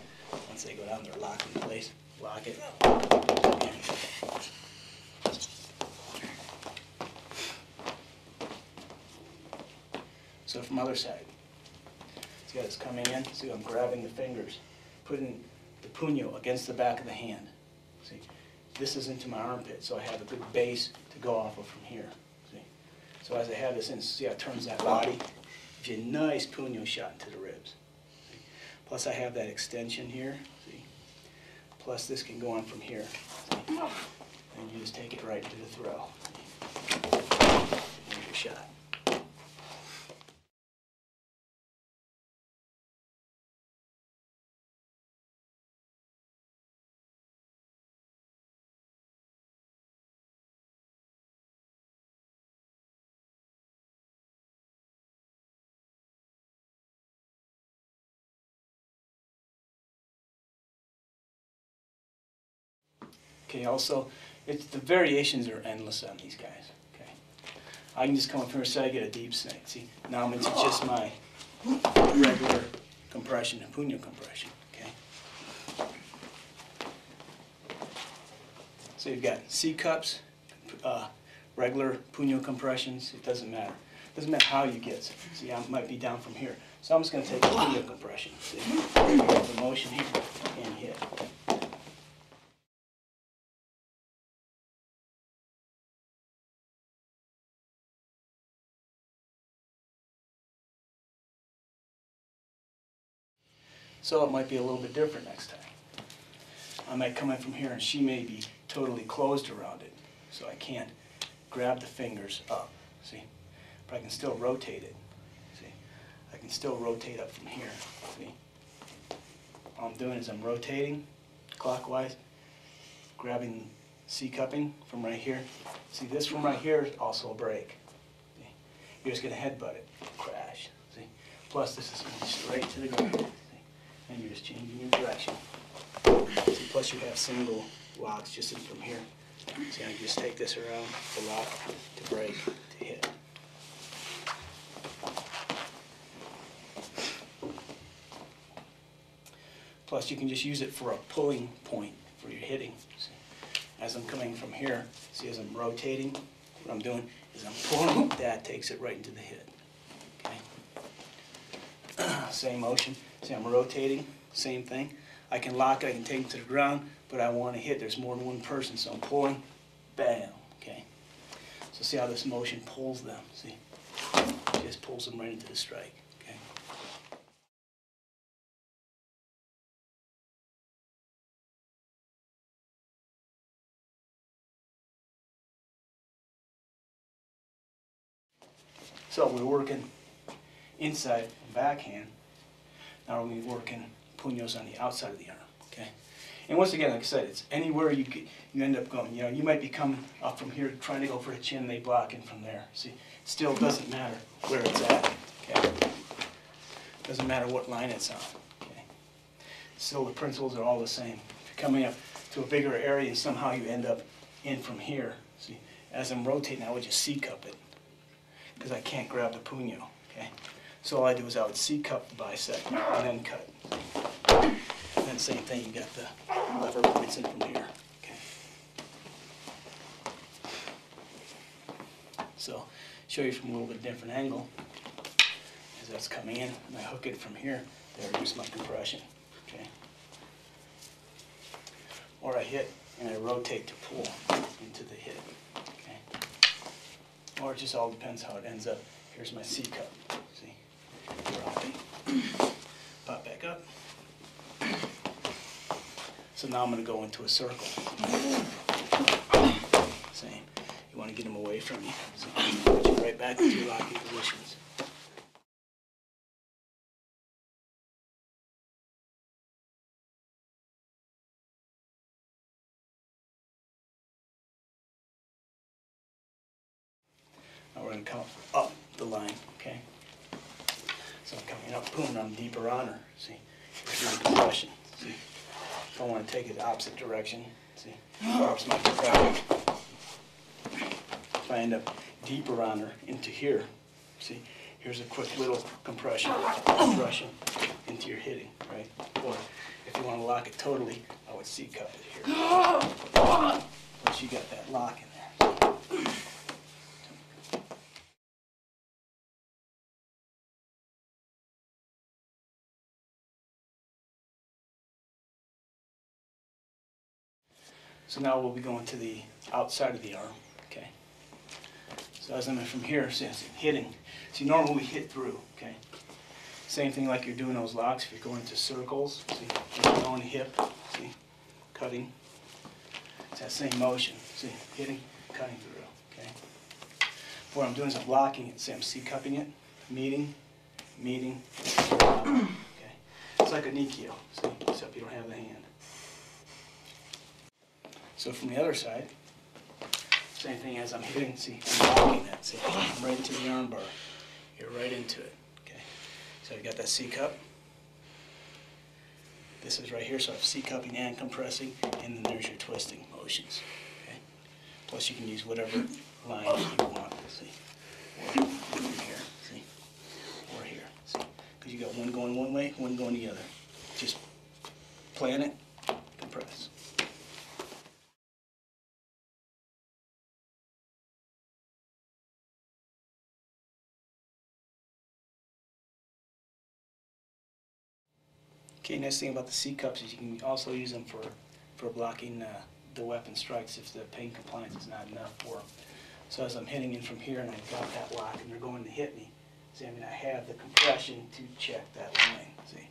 once they go down, they're locked in place. Lock it. So from other side. See how it's coming in? See, I'm grabbing the fingers, putting the puño against the back of the hand. See, this is into my armpit, so I have a good base to go off of from here. See, so as I have this in, see how it turns that body? Gives you a nice puño shot into the ribs. See? Plus I have that extension here. See, plus this can go on from here. See? And you just take it right into the throw. There's your shot. Okay, also, the variations are endless on these guys. Okay, I can just come up here and say I get a deep snake. See, now I'm into just my regular compression and puño compression, okay? So you've got C-cups, regular puño compressions, it doesn't matter. It doesn't matter how you get it. See, I might be down from here. So I'm just going to take a puño compression. See, you have the motion here and hit. So it might be a little bit different next time. I might come in from here and she may be totally closed around it, so I can't grab the fingers up, see? But I can still rotate it, see? I can still rotate up from here, see? All I'm doing is I'm rotating clockwise, grabbing C-cupping from right here. See, this from right here is also a break. See? You're just going to headbutt it, crash, see? Plus this is going straight to the ground, see? And you're just changing your direction. See, plus you have single locks just in from here. See, I just take this around to lock, to break, to hit. Plus you can just use it for a pulling point for your hitting. See, as I'm coming from here, see, as I'm rotating, what I'm doing is I'm pulling, that takes it right into the hit. Okay. Same motion. See, I'm rotating, same thing. I can lock it, I can take it to the ground, but I want to hit. There's more than one person, so I'm pulling, bam, okay? So see how this motion pulls them, see? It just pulls them right into the strike, okay? So we're working inside and backhand. Now we're going to be working puños on the outside of the arm, okay? And once again, like I said, it's anywhere you end up going. You know, you might be coming up from here trying to go for a chin, they block in from there. See, it still doesn't matter where it's at, okay? Doesn't matter what line it's on, okay? Still, the principles are all the same. If you're coming up to a bigger area and somehow you end up in from here, see, as I'm rotating, I would just C-cup it because I can't grab the puño, okay? So all I do is I would C-cup the bicep and then cut. And then same thing, you got the lever points in from here. Okay. So show you from a little bit different angle as that's coming in, and I hook it from here. There's my compression. Okay. Or I hit and I rotate to pull into the hit. Okay. Or it just all depends how it ends up. Here's my C-cup. See? Dropping. Pop back up. So now I'm going to go into a circle. Same. You want to get them away from you. So put you right back into your locking positions. Now we're going to come up the line, okay? So I'm coming up, boom, I'm deeper on her. See? Here's the compression. See? If I want to take it the opposite direction, see? Drops my compression. If I end up deeper on her into here, see? Here's a quick little compression into your hitting, right? Or if you want to lock it totally, I would C-cup it here. Once you got that lock in there. So now we'll be going to the outside of the arm, okay? So as I'm from here, see, I'm hitting. See, normally we hit through, okay? Same thing like you're doing those locks. If you're going to circles, see, you're going hip, see, cutting. It's that same motion, see, hitting, cutting through, okay? What I'm doing is I'm locking it, see, I'm C-cupping it, meeting, okay? It's like a Nikio, see, except you don't have the hand. So from the other side, same thing as I'm hitting, see, I'm locking that, see, I'm right into the arm bar. You're right into it, okay? So you got that C-cup. This is right here, so I'm C-cupping and compressing, and then there's your twisting motions, okay? Plus you can use whatever line you want, see. Or from here, see, or here, see. You got one going one way, one going the other. Just plan it, compress. Okay, next thing about the C cups is you can also use them for blocking the weapon strikes if the pain compliance is not enough for them. So as I'm hitting in from here and I've got that lock and they're going to hit me, see, I have the compression to check that line, see,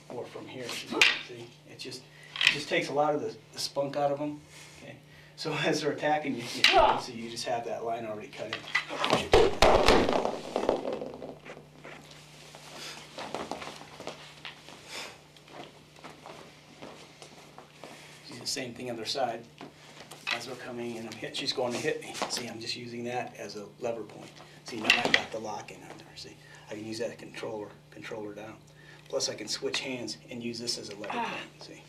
or from here, see, it just takes a lot of the spunk out of them, okay. So as they're attacking you, so you just have that line already cut in. Same thing other side. As we're coming in, she's going to hit me. See, I'm just using that as a lever point. See, now I've got the lock in on there. See, I can use that controller down. Plus I can switch hands and use this as a lever point, see.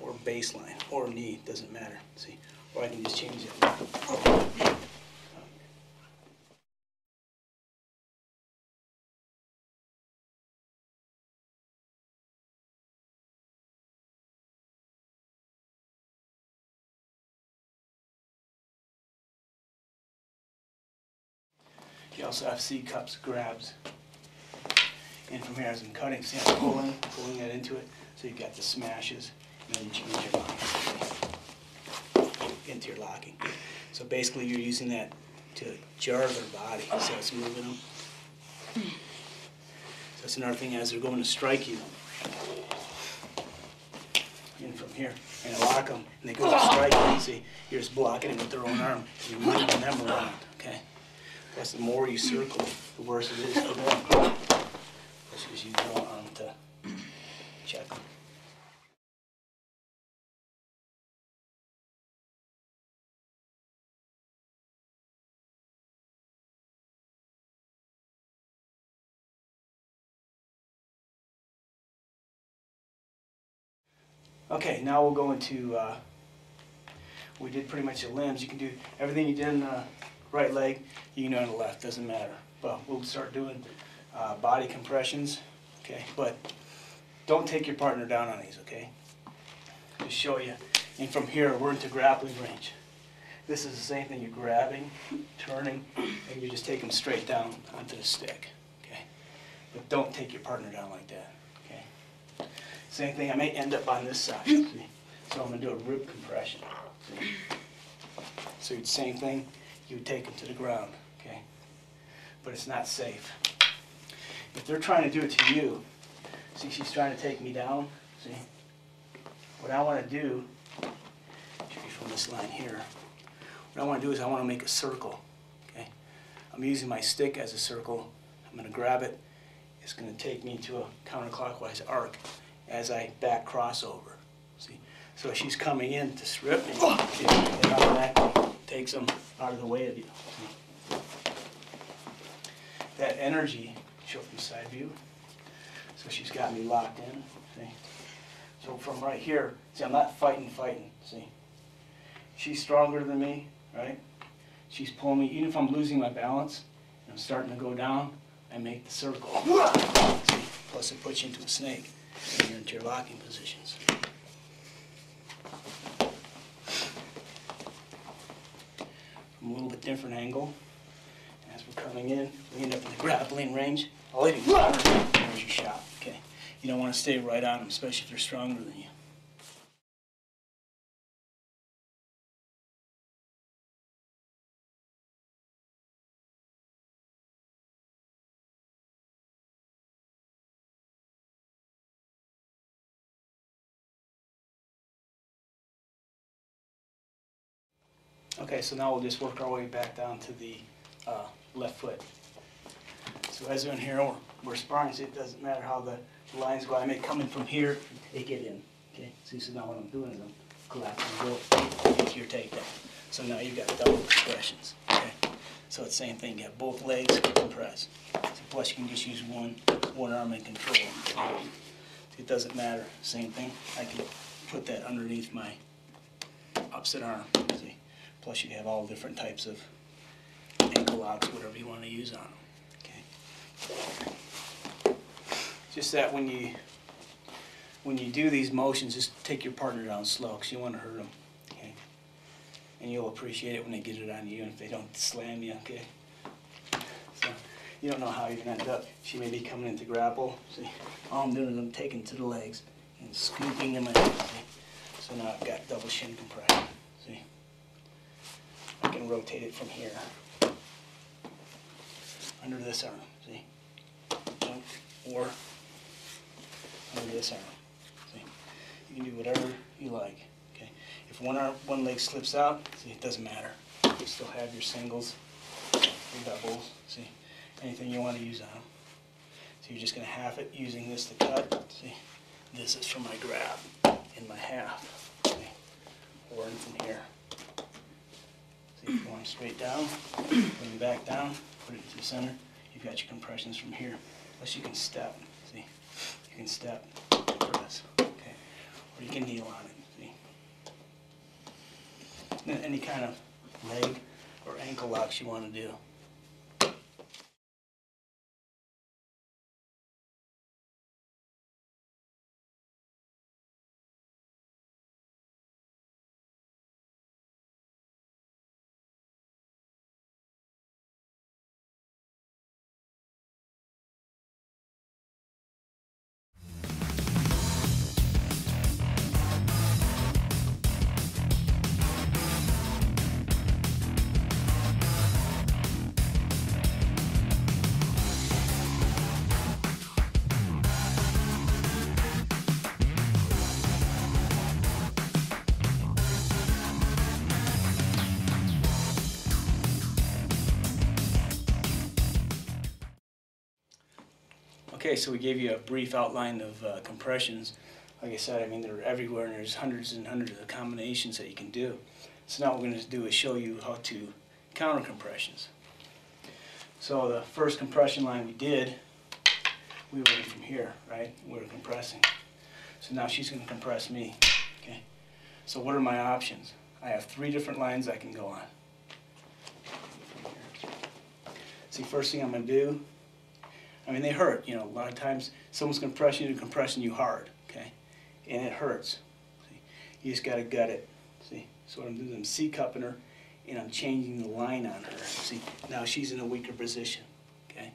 Or baseline, or knee, doesn't matter, see. Or I can just change it. You also have C cups, grabs. And from here as I'm cutting, see I'm pulling that into it. So you've got the smashes, and then you change your lock into your locking. So basically you're using that to jar their body, so it's moving them. So that's another thing as they're going to strike you. In from here, and I lock them, and they go to strike you, see, you're just blocking it with their own arm, and you're moving them around, okay? Plus, the more you circle, the worse it is for them. Plus, just use your own arm to check them. Okay, now we'll go into, we did pretty much the limbs. You can do everything you did in the right leg, you can do on the left, doesn't matter. But we'll start doing body compressions, okay? But don't take your partner down on these, okay? Just show you. And from here, we're into grappling range. This is the same thing, you're grabbing, turning, and you just take them straight down onto the stick, okay? But don't take your partner down like that, okay? Same thing, I may end up on this side, see? So I'm gonna do a rib compression, see? So same thing, you would take them to the ground, okay? But it's not safe. If they're trying to do it to you, see, she's trying to take me down, see? What I want to do, from this line here, what I want to do is I want to make a circle, okay? I'm using my stick as a circle. I'm going to grab it. It's going to take me to a counterclockwise arc as I back crossover, see? So if she's coming in to strip me, it automatically takes them out of the way of you. See? That energy, show from side view. So she's got me locked in, see? So from right here, see, I'm not fighting, see? She's stronger than me, right? She's pulling me, even if I'm losing my balance, and I'm starting to go down, I make the circle. See? Plus it puts you into a snake, and you're into your locking positions. From a little bit different angle, as we're coming in, we end up in the grappling range. All you do is there's your shot, okay? You don't want to stay right on them, especially if they're stronger than you. Okay, so now we'll just work our way back down to the left foot. So as we're in here, we're sparring, so it doesn't matter how the lines go. I may come in from here and take it in. Okay, see, so now what I'm doing is I'm collapsing both into your takedown. So now you've got double compressions. Okay, so it's the same thing. You have both legs compressed. So plus you can just use one arm in control. It doesn't matter. Same thing. I can put that underneath my opposite arm. See, plus you have all different types of ankle locks, whatever you want to use on them. Okay. Just that when you do these motions, just take your partner down slow, because you want to hurt them. Okay? And you'll appreciate it when they get it on you, and if they don't slam you. Okay? So you don't know how you're going to end up. She may be coming in to grapple. See, all I'm doing is I'm taking to the legs and scooping in my head. See? So now I've got double shin compression. See, I can rotate it from here under this arm. See, or under this arm. See, you can do whatever you like. Okay, if one leg slips out, see, it doesn't matter. You still have your singles, your doubles. See, anything you want to use on them. So you're just going to half it using this to cut. See, this is for my grab in my half. See, or in from here. See, if you want them straight down, bring them back down, put it into the center. You've got your compressions from here. Plus you can step. See, you can step, press. Okay, or you can kneel on it. See, and then any kind of leg or ankle locks you want to do. Okay, so we gave you a brief outline of compressions. Like I said, I mean, they're everywhere, and there's hundreds and hundreds of combinations that you can do. So now what we're going to do is show you how to counter compressions. So the first compression line we did, we were in from here, right? We were compressing. So now she's going to compress me. Okay. So what are my options? I have 3 different lines I can go on. See, first thing I'm going to do, I mean, they hurt. You know, a lot of times someone's compressing you hard, okay? And it hurts. See? You just got to gut it. See? So what I'm doing is I'm C-cupping her, and I'm changing the line on her. See? Now she's in a weaker position, okay?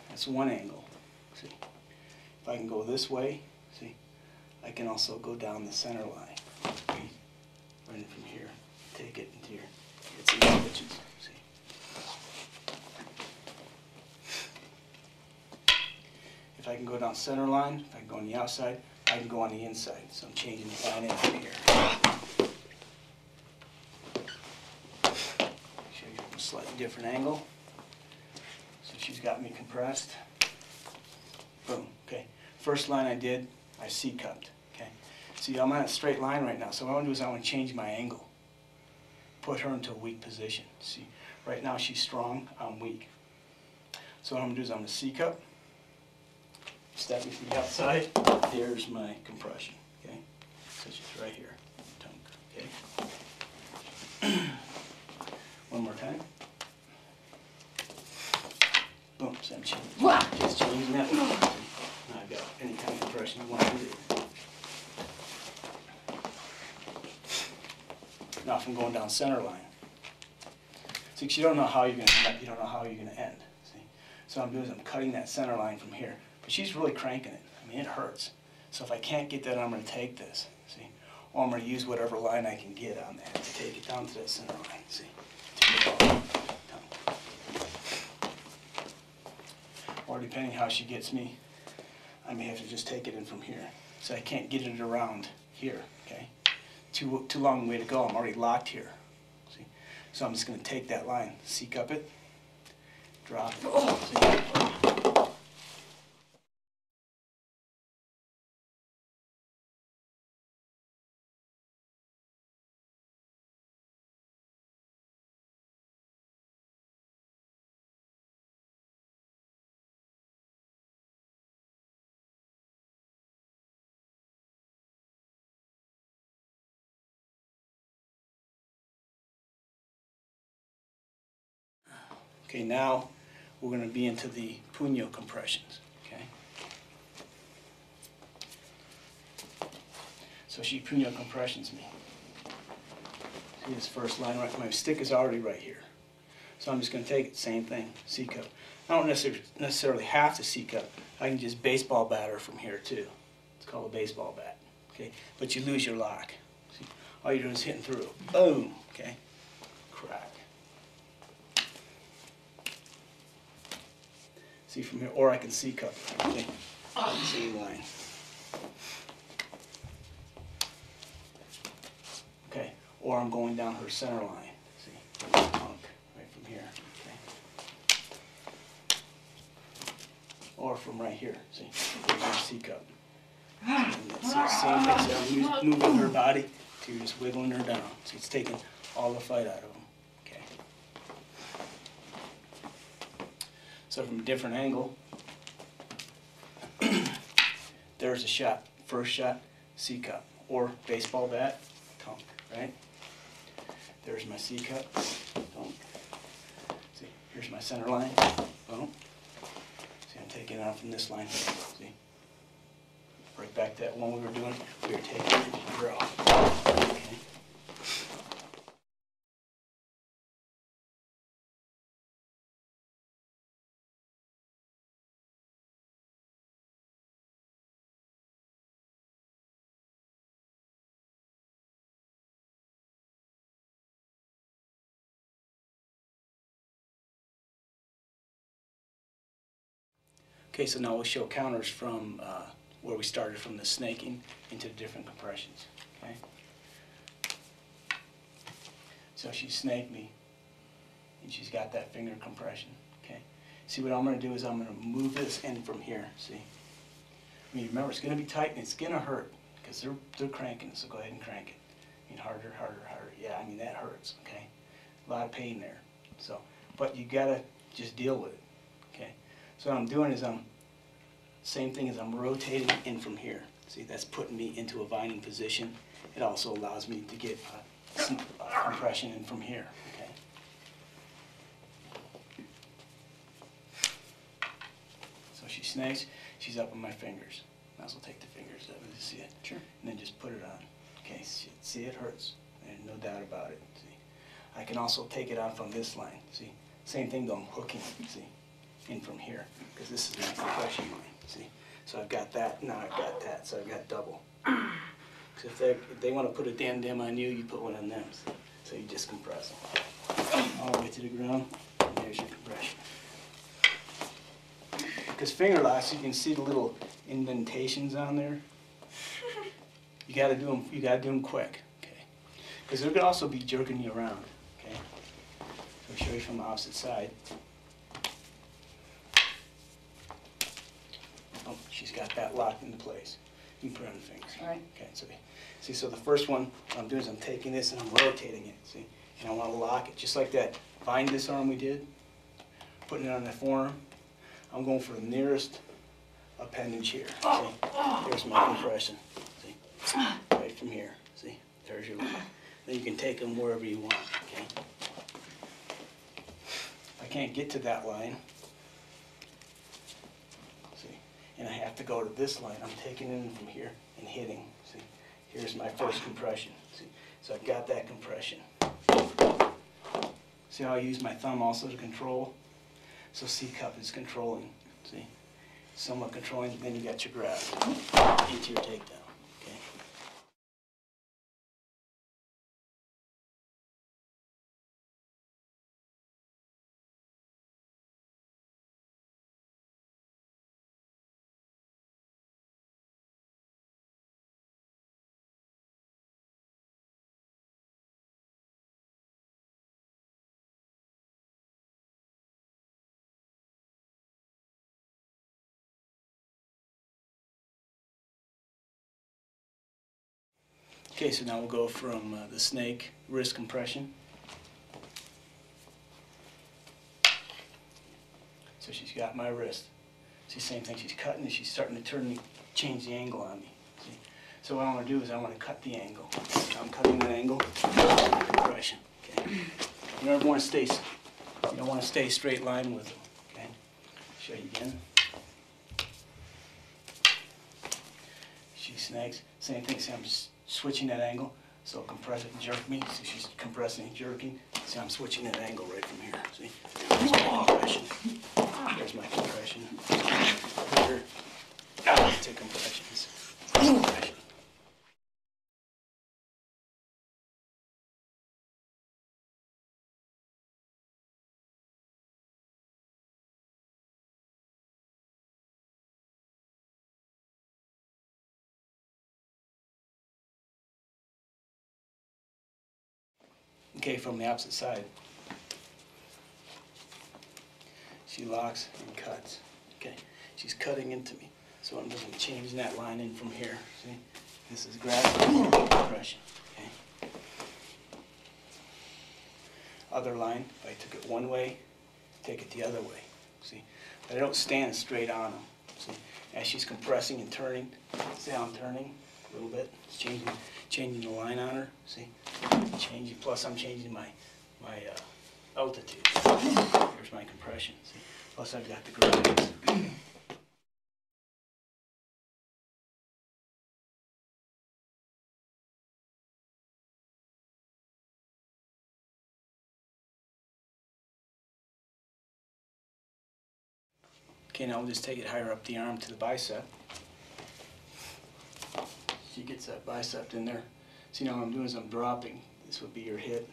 That's one angle. See? If I can go this way, see? I can also go down the center line. Okay? Running from here. Take it into your stitches. See? If I can go down center line, if I can go on the outside, I can go on the inside. So I'm changing the line in from here. Show you from a slightly different angle. So she's got me compressed. Boom. Okay. First line I did, I C-cupped. Okay. See, I'm on a straight line right now. So what I want to do is I want to change my angle. Put her into a weak position. See, right now she's strong, I'm weak. So what I'm going to do is I'm going to C-cup. Stepping from the outside, there's my compression, okay? So she's right here, tongue, okay? One more time. Boom, same change. Just changing that. Now I've got any kind of compression you want to do. Now if I'm going down center line. See, you don't know how you're going to end, you don't know how you're going to end. See? So what I'm doing is I'm cutting that center line from here. But she's really cranking it. I mean, it hurts. So if I can't get that, I'm going to take this. See? Or I'm going to use whatever line I can get on that to take it down to that center line. See? Take it off. Or depending how she gets me, I may have to just take it in from here. So I can't get it around here. Okay? Too long way to go. I'm already locked here. See? So I'm just going to take that line, C-cup it, drop it. See? Okay, now we're going to be into the puño compressions. Okay. So she puño compressions me. See this first line right? My stick is already right here. So I'm just going to take it, same thing, C-cup. I don't necessarily have to C-cup. I can just baseball bat her from here too. It's called a baseball bat. Okay, but you lose your lock. See? All you're doing is hitting through. Boom. Okay, crack. See from here, or I can C-cup. Okay, same line. Okay, or I'm going down her center line. See, punk right from here. Okay, or from right here. See, C-cup. Same thing. So I'm moving her body. So you're just wiggling her down. So it's taking all the fight out of them. Okay. So from a different angle, there's a shot. First shot, C-cup. Or baseball bat, tonk, right? There's my C-cup, tonk. See, here's my center line, boom. See, I'm taking it out from this line, see? Right back to that one we were doing. We were taking it to draw. Okay. Okay, so now we'll show counters from where we started from the snaking into the different compressions. Okay. So she snaked me, and she's got that finger compression. Okay. See, what I'm going to do is I'm going to move this in from here. See. I mean, remember, it's going to be tight and it's going to hurt because they're cranking. So go ahead and crank it. I mean, harder, harder, harder. Yeah, I mean that hurts. Okay. A lot of pain there. So, but you got to just deal with it. Okay. So what I'm doing is same thing as I'm rotating in from here. See, that's putting me into a vining position. It also allows me to get some compression in from here. Okay. So she snakes, she's up on my fingers. Might as well take the fingers up to see it. Sure. And then just put it on. Okay, see it hurts. There's no doubt about it. See, I can also take it out from this line. See, same thing though, I'm hooking, see, in from here, because this is my compression line, see. So I've got that, now I've got that, so I've got double. So if they want to put a damn on you, you put one on them. So you just compress them. All the way to the ground, and there's your compression. Because finger locks, you can see the little indentations on there. You got to do them quick, okay? Because they're going to also be jerking you around, okay? So I'll show you from the opposite side. Oh, she's got that locked into place. You can put it on the fingers. All right. Okay, so see, so the first one I'm doing is I'm taking this and I'm rotating it, see? And I want to lock it just like that vine disarm we did, putting it on the forearm. I'm going for the nearest appendage here. See? There's my compression. See? Right from here. See? There's your lock. Then you can take them wherever you want. Okay? If I can't get to that line, see, and I have to go to this line, I'm taking it in from here and hitting. See? Here's my first compression. See? So I've got that compression. See how I use my thumb also to control? So C-cup is controlling, see? Somewhat controlling, then you got your grab into your takedown, okay? Okay, so now we'll go from the snake wrist compression. So she's got my wrist. See, same thing, she's cutting and she's starting to change the angle on me. See? So what I want to do is I want to cut the angle. So I'm cutting the angle, compression. Okay. You don't want to stay straight line with them. Okay. Show you again. She snags. Same thing. See, I'm just switching that angle. So compress it and jerk me. See, she's compressing and jerking. See, I'm switching that angle right from here. See, there's my compression. There's my compression. Here, to compressions. Compression. Okay, from the opposite side. She locks and cuts. Okay, she's cutting into me. So I'm just changing that line in from here. See, this is gravity, compression. Okay. Other line, if I took it one way, take it the other way. See, but I don't stand straight on them. See, as she's compressing and turning, see how I'm turning a little bit. It's changing the line on her. See, changing. Plus, I'm changing my altitude. Here's my compression. See, plus I've got the gradients. Okay, now we'll just take it higher up the arm to the bicep. She gets that bicep in there. See, now what I'm doing is I'm dropping. This would be your hip.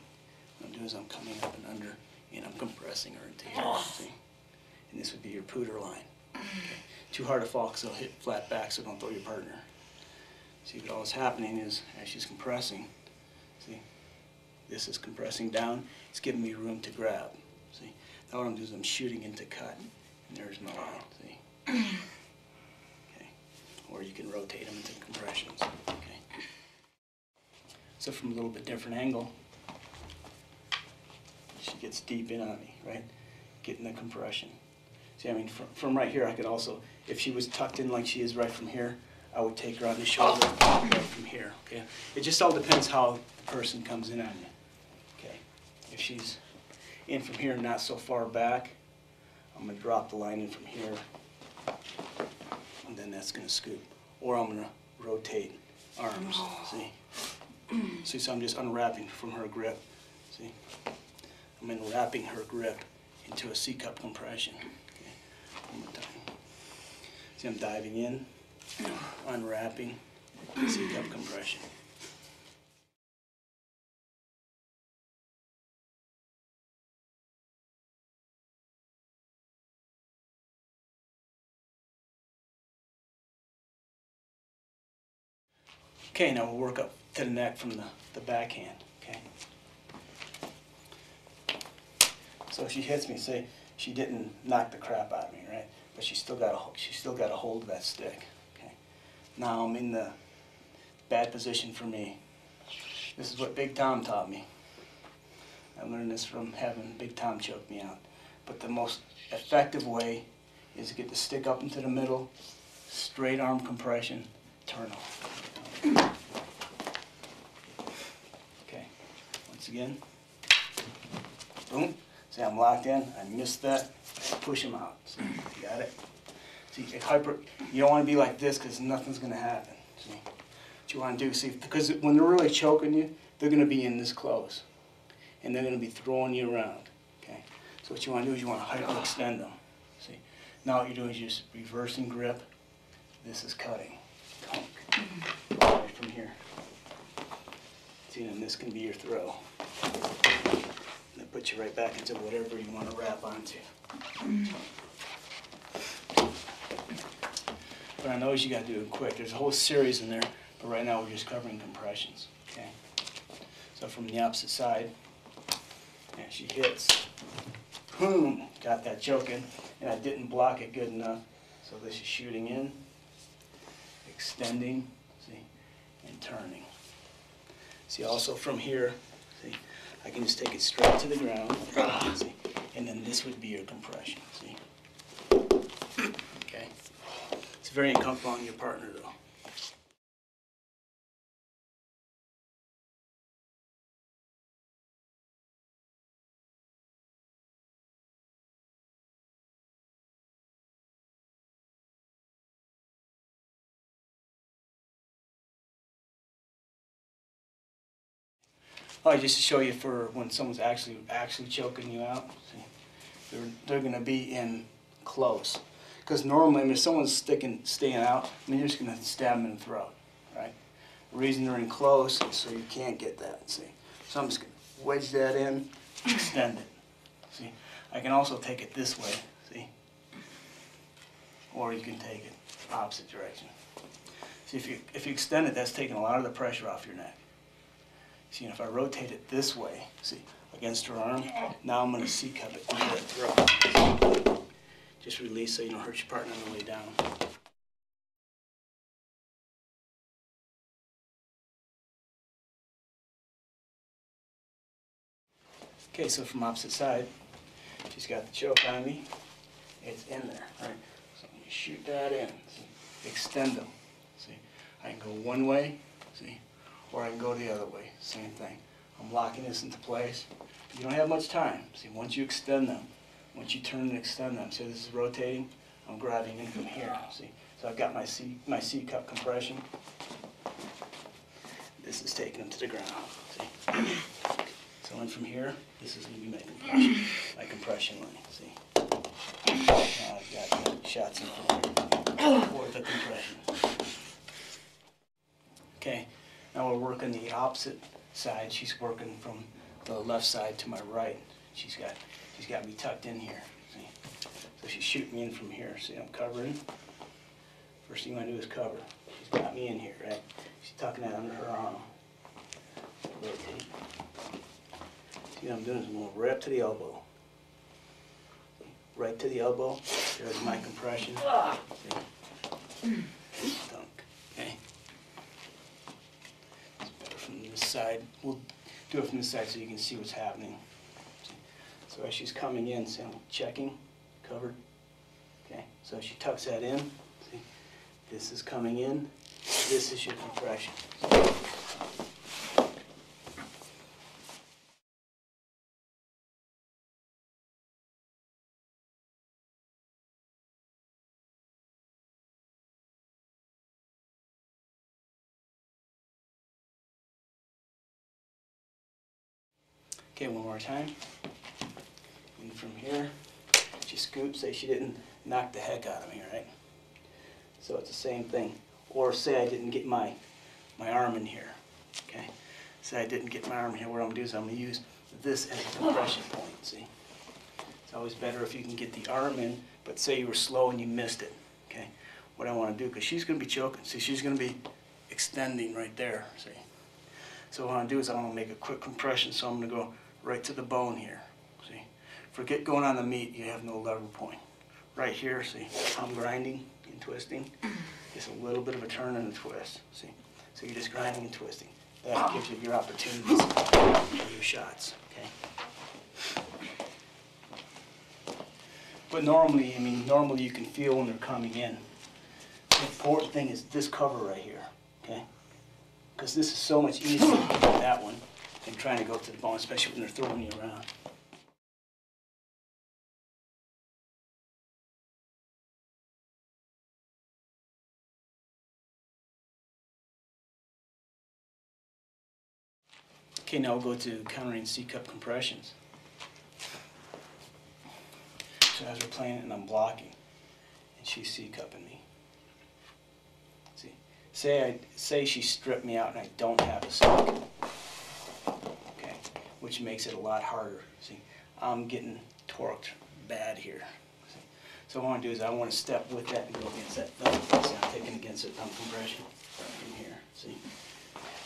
What I'm doing is I'm coming up and under, and I'm compressing her into here. See? And this would be your pooter line. Okay. Too hard to fall because it'll hit flat back, so don't throw your partner. See, what all is happening is, as she's compressing, see, this is compressing down. It's giving me room to grab. See, now what I'm doing is I'm shooting into cut. And there's my line, see? Okay. Or you can rotate them into compressions. Okay. So from a little bit different angle, she gets deep in on me, right? Getting the compression. See, I mean, from right here, I could also, if she was tucked in like she is right from here, I would take her on the shoulder right from here, okay? It just all depends how the person comes in on you, okay? If she's in from here, not so far back, I'm going to drop the line in from here, and then that's going to scoop. Or I'm going to rotate arms, see? See, so I'm just unwrapping from her grip, see? I'm unwrapping her grip into a C-cup compression. Okay, one more time. See, I'm diving in, unwrapping, C-cup compression. Okay, now we'll work up to the neck from the backhand, okay? So if she hits me, say she didn't knock the crap out of me, right? But she still got a hold of that stick, okay? Now I'm in the bad position for me. This is what Big Tom taught me. I learned this from having Big Tom choke me out. But the most effective way is to get the stick up into the middle, straight arm compression, turn off. Okay, once again, boom. See, I'm locked in, I missed that, push him out. See, you got it? See, you don't want to be like this because nothing's going to happen. See, what you want to do, see, because when they're really choking you, they're going to be in this close. And they're going to be throwing you around. Okay, so what you want to do is you want to hyperextend them. See, now what you're doing is you're just reversing grip. This is cutting. Right from here. See, and this can be your throw. And that puts you right back into whatever you want to wrap onto. But on those you got to do it quick. There's a whole series in there, but right now we're just covering compressions. Okay. So from the opposite side, and she hits. Boom! Got that choke in, and I didn't block it good enough. So this is shooting in, extending, see, and turning. See, also from here, see, I can just take it straight to the ground, see, and then this would be your compression, see. Okay? It's very uncomfortable on your partner, though. Oh, just to show you for when someone's actually choking you out. See, they're going to be in close. Because normally, if someone's staying out, you're just going to stab them in the throat, right? The reason they're in close is so you can't get that. See, so I'm just going to wedge that in, extend it. See, I can also take it this way. See, or you can take it opposite direction. See, if you extend it, that's taking a lot of the pressure off your neck. See, and if I rotate it this way, see, against her arm, now I'm going to C-cup it into her throat. Just release so you don't hurt your partner on the way down. Okay, so from opposite side, she's got the choke on me. It's in there, right? So you shoot that in, see, extend them. See, I can go one way, see, or I can go the other way, same thing. I'm locking this into place. You don't have much time. See, once you extend them, once you turn and extend them, see this is rotating, I'm grabbing in from here, see. So I've got my C-cup compression. This is taking them to the ground, see. So in from here, this is going to be my compression line, see. Now I've got shots in from here for the compression. Okay, now we're working the opposite side. She's working from the left side to my right. She's got me tucked in here, see. So she's shooting me in from here. See, I'm covering. First thing I do is cover. She's got me in here, right? She's tucking that under her arm. Rotate. See what I'm doing is I'm going right up to the elbow. See, right to the elbow. There's my compression. See? Dunk. Okay. It's better from this side. We'll do it from this side so you can see what's happening. See? So as she's coming in, see, I'm checking, covered. Okay. So she tucks that in. See? This is coming in. This is your compression. Okay, one more time. And from here, she scoops, say she didn't knock the heck out of me, right? So it's the same thing. Or say I didn't get my arm in here, okay? Say I didn't get my arm in here, what I'm going to do is I'm going to use this as a compression point, see? It's always better if you can get the arm in, but say you were slow and you missed it, okay? What I want to do, because she's going to be choking, see, she's going to be extending right there, see? So what I want to do is I want to make a quick compression, so I'm going to go right to the bone here, see? Forget going on the meat, you have no lever point. Right here, see, I'm grinding and twisting. Just a little bit of a turn and a twist, see? So you're just grinding and twisting. That gives you your opportunities for your shots, okay? But normally, normally you can feel when they're coming in. The important thing is this cover right here, okay? Because this is so much easier than that one than trying to go to the bone, especially when they're throwing you around. Okay, now we'll go to countering C-cup compressions. So as we're playing it and I'm blocking, and she's C-cupping me. See, say she stripped me out and I don't have a stick, okay, which makes it a lot harder. See, I'm getting torqued bad here. See? So what I want to do is I want to step with that and go against that thumb. See, I'm taking against that thumb compression from here. See,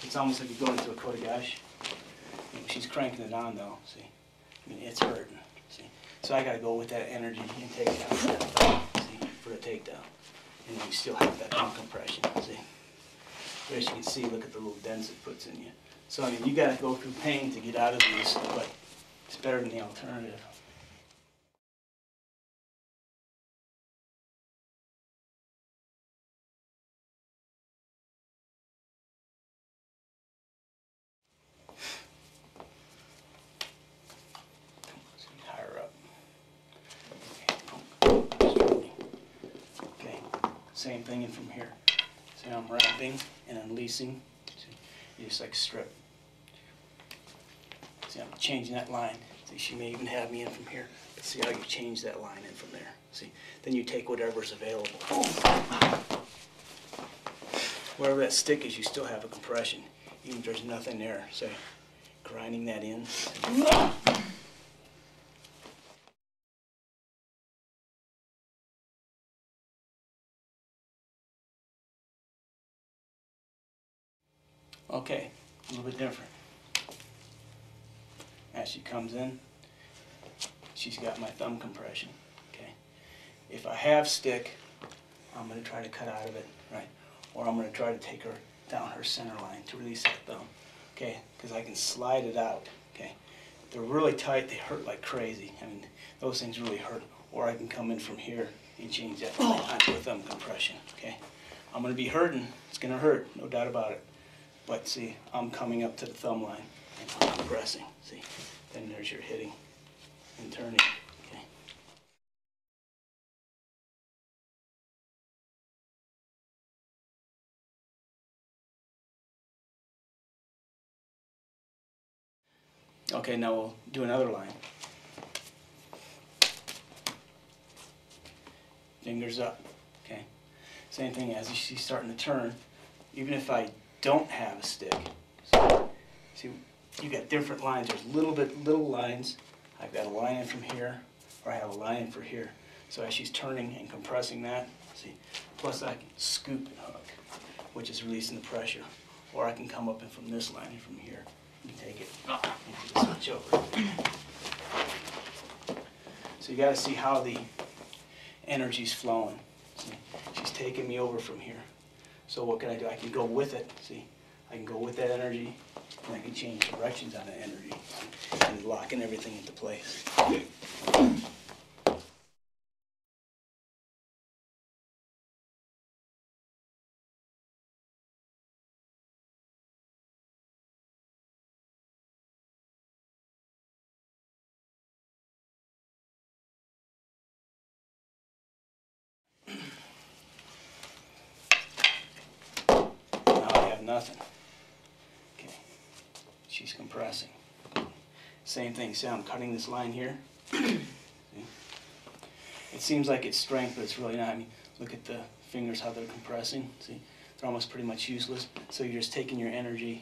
it's almost like you're going into a kotegaeshi. She's cranking it on though. See, it's hurting. See, so I got to go with that energy and take it out that thumb. See, for the takedown, and then you still have that thumb compression. See. As you can see, look at the little dents it puts in you. So, you got to go through pain to get out of these, but it's better than the alternative. Higher up. Okay, same thing in from here. So I'm wrapping and unleashing. You just like strip. See, I'm changing that line. See, she may even have me in from here. Let's see how you change that line in from there. See, then you take whatever's available. Wherever that stick is, you still have a compression, even if there's nothing there. So, grinding that in. Okay, a little bit different. As she comes in, she's got my thumb compression. Okay, if I have stick, I'm going to try to cut out of it, right? Or I'm going to try to take her down her center line to release that thumb. Okay, because I can slide it out. Okay, if they're really tight, they hurt like crazy. I mean, those things really hurt. Or I can come in from here and change that line onto a thumb compression. Okay, I'm going to be hurting. It's going to hurt, no doubt about it. But see, I'm coming up to the thumb line and I'm compressing. See, then there's your hitting and turning. Okay. Okay, now we'll do another line. Fingers up. Okay. Same thing as she's starting to turn. Even if I don't have a stick. See, you got different lines. There's little lines. I've got a line in from here, or I have a line in for here. So as she's turning and compressing that, see, plus I can scoop and hook, which is releasing the pressure. Or I can come up in from this line and from here and take it into the switch over. So you got to see how the energy's flowing. See, she's taking me over from here. So what can I do? I can go with it, see? I can go with that energy, and I can change directions on that energy, and locking everything into place. Now I have nothing. Okay, she's compressing. Same thing, see I'm cutting this line here? See? It seems like it's strength, but it's really not. I mean, look at the fingers, how they're compressing. See, they're almost pretty much useless. So you're just taking your energy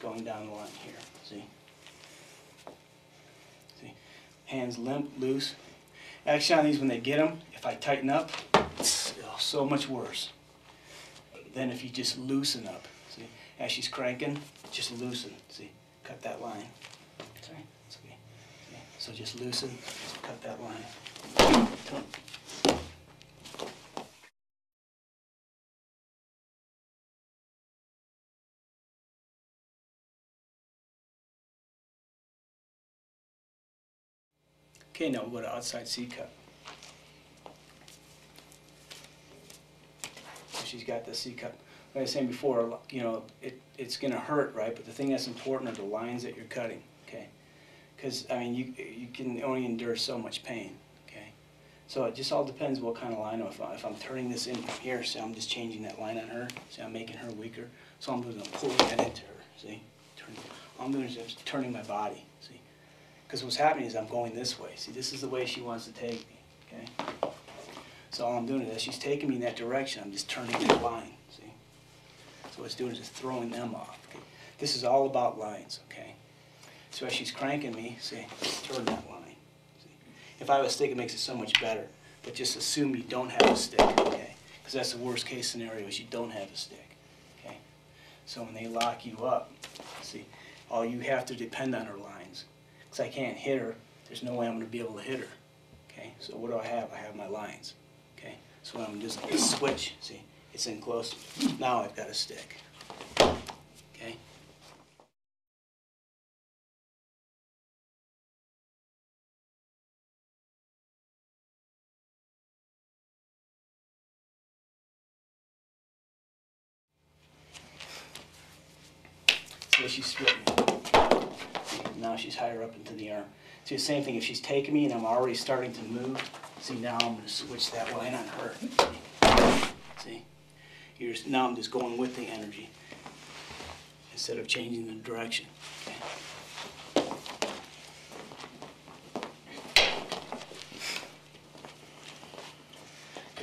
going down the line here. See? See? Hands limp, loose. Actually, on these, when they get them, if I tighten up, it's so much worse than if you just loosen up. See? As she's cranking, just loosen. See? Cut that line. Sorry, it's okay. See? So just loosen, cut that line. Turn. Okay, now we'll go to outside C cut. So she's got the C cut. Like I was saying before, you know, it's going to hurt, right? But the thing that's important are the lines that you're cutting, okay? Because, I mean, you can only endure so much pain, okay? So it just all depends what kind of line. If I'm turning this in from here, see, I'm just changing that line on her. See, I'm making her weaker. So I'm going to pull that into her, see? All I'm doing is just turning my body, see? Because what's happening is I'm going this way. See, this is the way she wants to take me, okay? So all I'm doing is as she's taking me in that direction, I'm just turning that line, see? So what it's doing is just throwing them off, okay? This is all about lines, okay? So as she's cranking me, see, turn that line, see? If I have a stick, it makes it so much better. But just assume you don't have a stick, okay? Because that's the worst case scenario is you don't have a stick, okay? So when they lock you up, see, all you have to depend on her lines. Because I can't hit her, there's no way I'm going to be able to hit her. Okay, so what do I have? I have my lines. Okay, so I'm just going to switch. See, it's in close. Now I've got a stick. Okay. So she's splitting. Now she's higher up into the arm. See, the same thing, if she's taking me and I'm already starting to move, see, now I'm going to switch that line on her. See? Now I'm just going with the energy instead of changing the direction. Okay?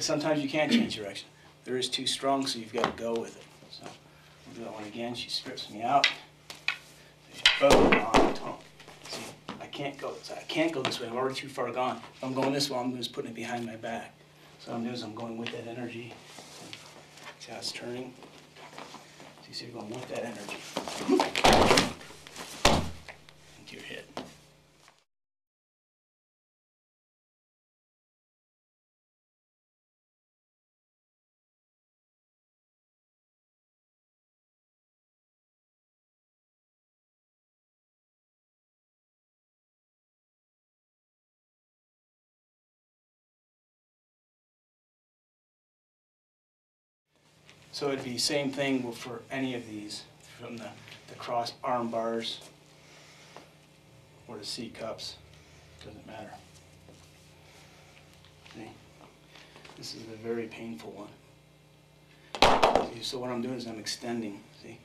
sometimes you can't change direction. There is too strong, so you've got to go with it. So we'll do that one again. She strips me out. Boom, on top. See, I can't go this way. I'm already too far gone. If I'm going this way, I'm just putting it behind my back. So what I'm doing is I'm going with that energy. See how it's turning? So you're going with that energy into your hit. So it'd be the same thing for any of these, from the cross arm bars or the C cups, doesn't matter. See? This is a very painful one. See, so what I'm doing is I'm extending, see?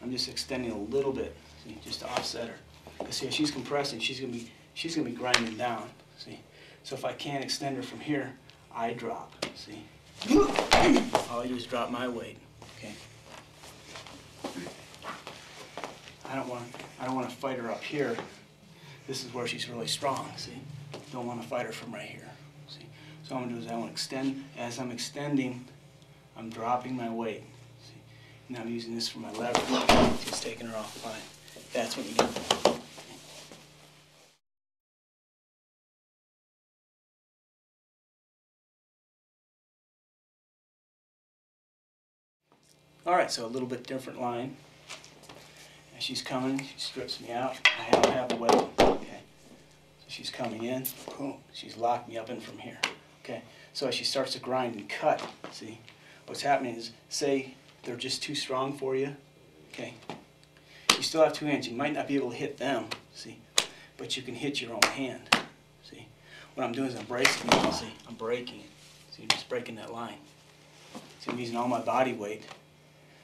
I'm just extending a little bit, see, just to offset her. Because see, as she's compressing, she's gonna be grinding down, see? So if I can't extend her from here, I drop, see? All I do is drop my weight, okay? I don't want to fight her up here. This is where she's really strong, see? Don't want to fight her from right here, see? So what I'm going to do is I want to extend. As I'm extending, I'm dropping my weight, see? Now I'm using this for my leverage, just taking her off the line. That's what you do. All right, so a little bit different line. As she's coming, she strips me out. I don't have a weapon. Okay. So she's coming in. Boom. She's locked me up in from here. Okay. So as she starts to grind and cut, see, what's happening is, say they're just too strong for you. Okay. You still have 2 hands. You might not be able to hit them. See, but you can hit your own hand. See, what I'm doing is I'm bracing it. See, I'm breaking it. See, I'm just breaking that line. See, I'm using all my body weight.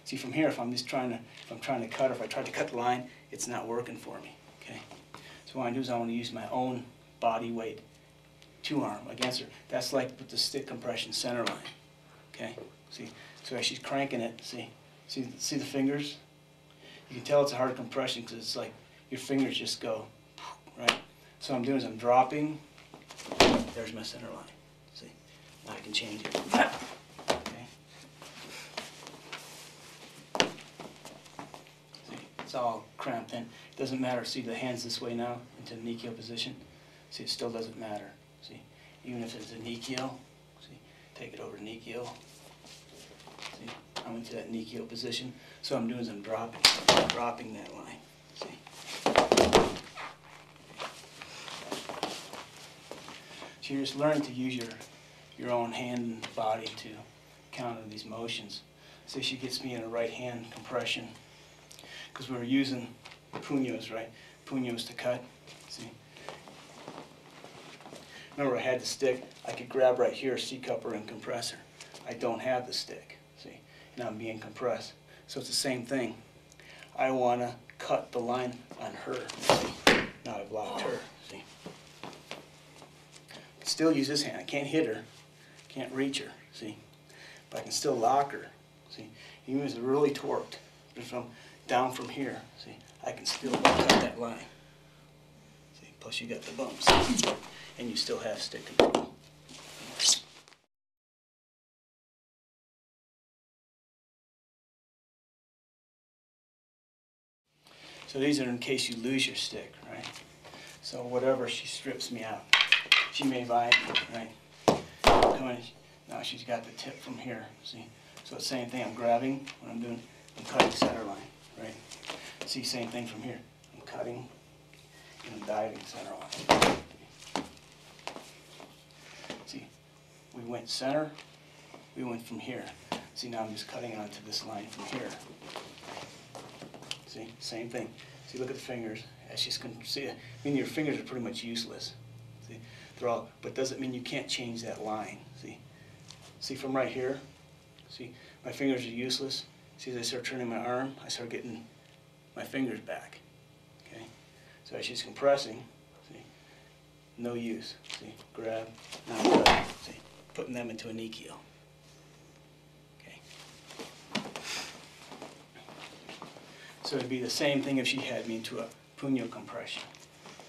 See, from here, if I'm trying to cut, or if I try to cut the line, it's not working for me, okay? So what I do is I want to use my own body weight, 2-arm against her. That's like with the stick compression center line, okay? See, so as she's cranking it, see the fingers? You can tell it's a hard compression because it's like your fingers just go, right? So what I'm doing is I'm dropping, there's my center line, see? Now I can change it. It's all cramped in. It doesn't matter. See, the hand's this way now into the Nikio position. See, it still doesn't matter. See, even if it's a Nikio, see, take it over to Nikio. See, I'm into that Nikio position. So what I'm doing is I'm dropping that line. See. So you're just learning to use your own hand and body to counter these motions. See, she gets me in a right hand compression. Because we were using puños, right? Puños to cut, see? Remember I had the stick, I could grab right here, C-cupper and compressor. I don't have the stick, see? Now I'm being compressed. So it's the same thing. I want to cut the line on her, see? Now I've locked her, see? I can still use this hand. I can't hit her, can't reach her, see? But I can still lock her, see? Even if it's really torqued, down from here, see, I can still cut that line. See, plus you got the bumps, and you still have stick control. So these are in case you lose your stick, right? So whatever, she strips me out. She may vibe, right? Come in, now she's got the tip from here, see? So it's the same thing, I'm grabbing, what I'm doing, I'm cutting center line, right? See, same thing from here. I'm cutting and I'm diving center line. See, we went center, we went from here. See, now I'm just cutting onto this line from here. See, same thing. See, look at the fingers. As she's see, I mean, your fingers are pretty much useless. See, they're all, but doesn't mean you can't change that line. See from right here. See, my fingers are useless. See, as I start turning my arm, I start getting my fingers back, okay? So as she's compressing, see, no use, see, grab, now cut, see, putting them into a knee keel. Okay. So it'd be the same thing if she had me into a puño compression.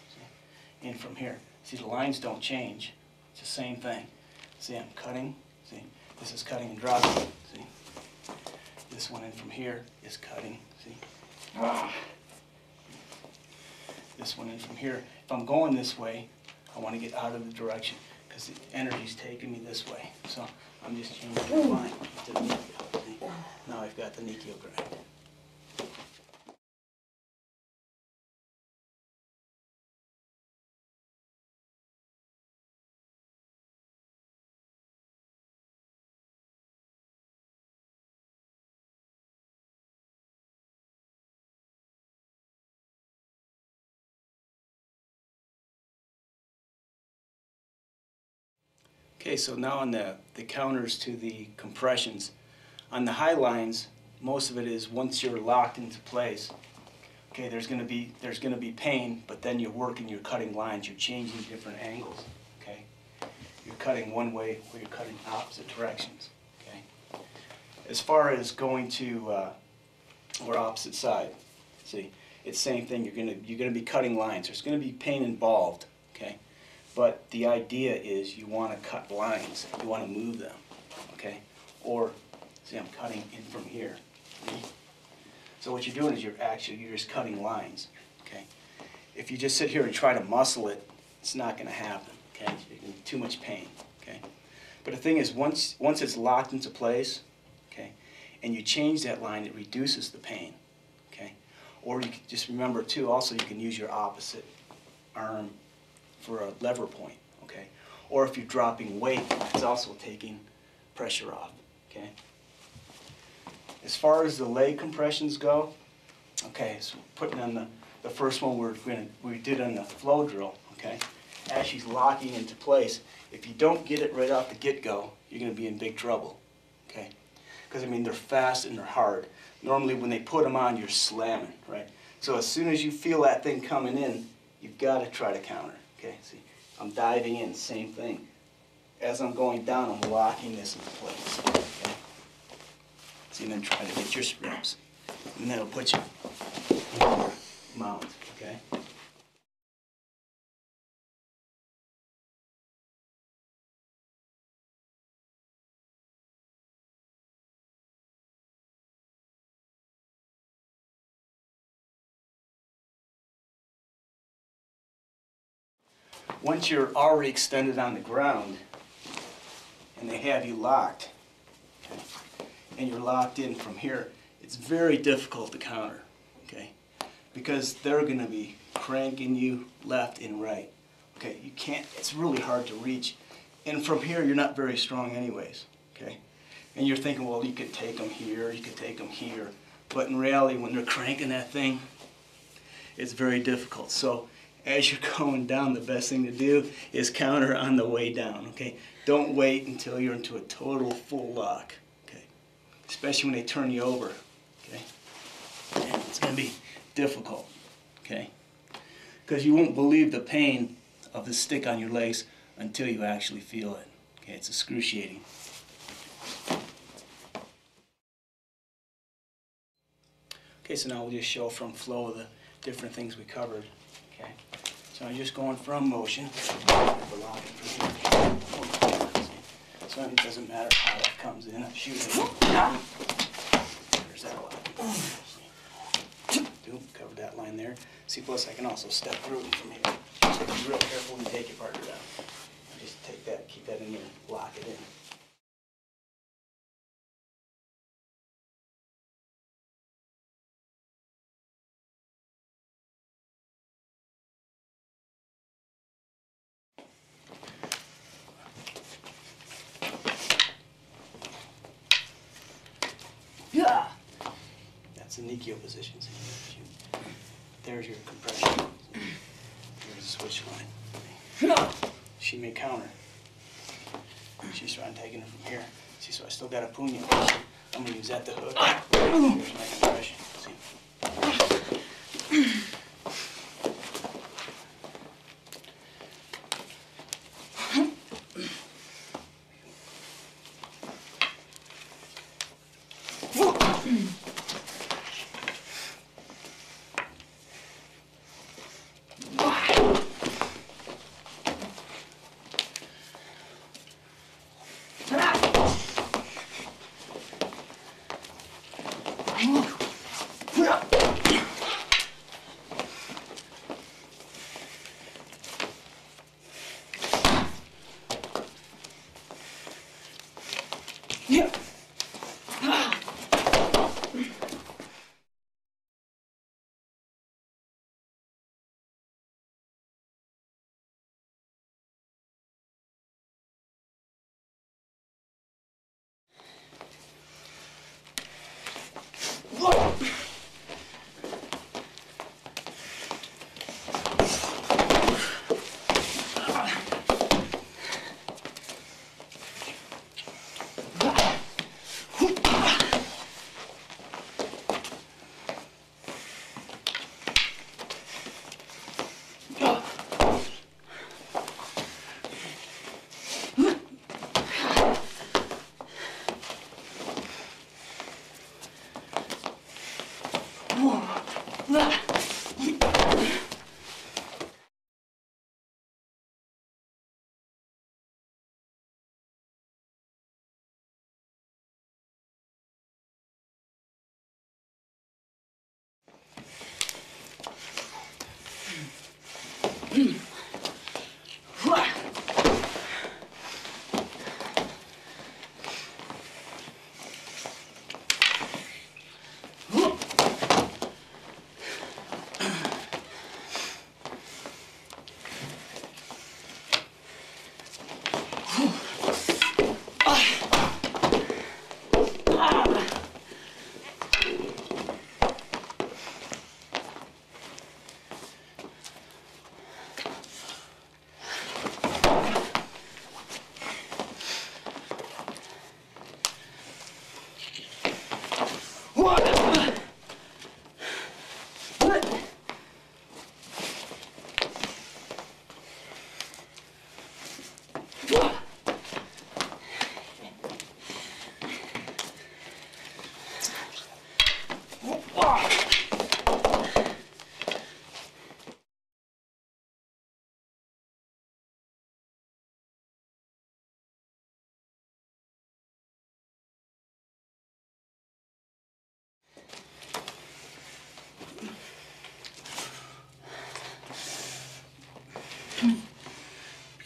See? In from here. See, the lines don't change. It's the same thing. See, I'm cutting. See, this is cutting and dropping. See, this one in from here is cutting. See, this one in from here. If I'm going this way, I want to get out of the direction because the energy's taking me this way. So I'm just changing the line to the knee keel. See, now I've got the knee keel grind. Okay, so now on the counters to the compressions, on the high lines, most of it is once you're locked into place. Okay, there's going to be pain, but then you're cutting lines, you're changing different angles. Okay, you're cutting one way or you're cutting opposite directions. Okay, as far as going to or opposite side, see, it's the same thing. You're gonna be cutting lines. There's going to be pain involved. Okay. But the idea is you want to cut lines. You want to move them, okay? Or, see, I'm cutting in from here. So what you're doing is you're just cutting lines, okay? If you just sit here and try to muscle it, it's not going to happen, okay? You're going to too much pain, okay? But the thing is, once it's locked into place, okay, and you change that line, it reduces the pain, okay? Or you can just remember too. Also, you can use your opposite arm for a lever point, okay? Or if you're dropping weight, it's also taking pressure off, okay? As far as the leg compressions go, okay, so putting on the first one we did on the flow drill, okay? As she's locking into place, if you don't get it right off the get-go, you're gonna be in big trouble, okay? Because I mean, they're fast and they're hard. Normally when they put them on, you're slamming, right? So as soon as you feel that thing coming in, you've got to try to counter. Okay, see, I'm diving in, same thing. As I'm going down, I'm locking this into place. Okay? See, and then try to get your reps. And that'll put you in your mount, okay? Once you're already extended on the ground, and they have you locked, okay, and you're locked in from here, it's very difficult to counter, okay, because they're going to be cranking you left and right. Okay, you can't, it's really hard to reach, and from here you're not very strong anyways, okay, and you're thinking, well, you could take them here, you could take them here, but in reality when they're cranking that thing, it's very difficult. So as you're going down, the best thing to do is counter on the way down, okay? Don't wait until you're into a total full lock, okay? Especially when they turn you over, okay? And it's going to be difficult, okay? Because you won't believe the pain of the stick on your legs until you actually feel it, okay? It's excruciating. Okay, so now we'll just show from flow the different things we covered, okay? So I'm just going from motion, so it doesn't matter how that comes in. I'm shooting. There's that line. Covered that line there. See, plus I can also step through it from here. So be real careful when you take your partner down. Just take that, keep that in there, lock it in. Yeah. That's the Nikio position. There's your compression. There's the switch line. She may counter. She's trying to take it from here. See, so I still got a puño. I'm going to use that to hook. Here's my compression. See?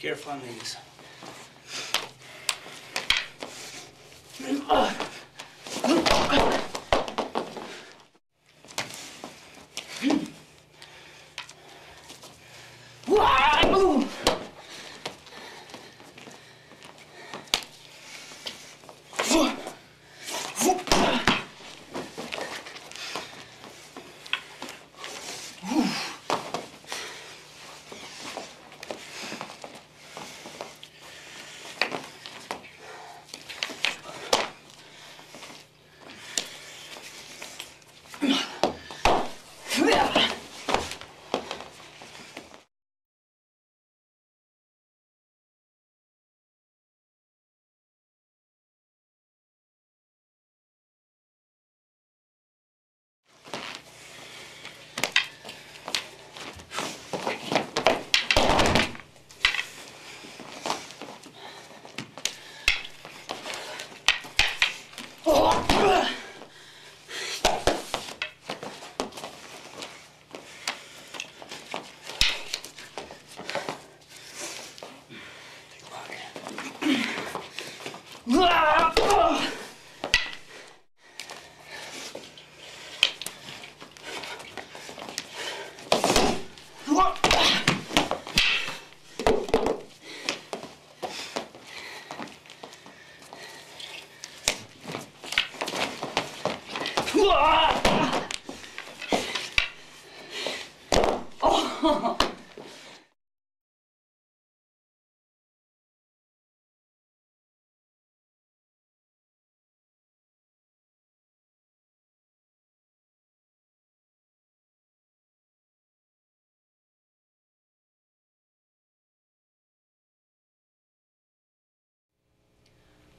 Be careful on these.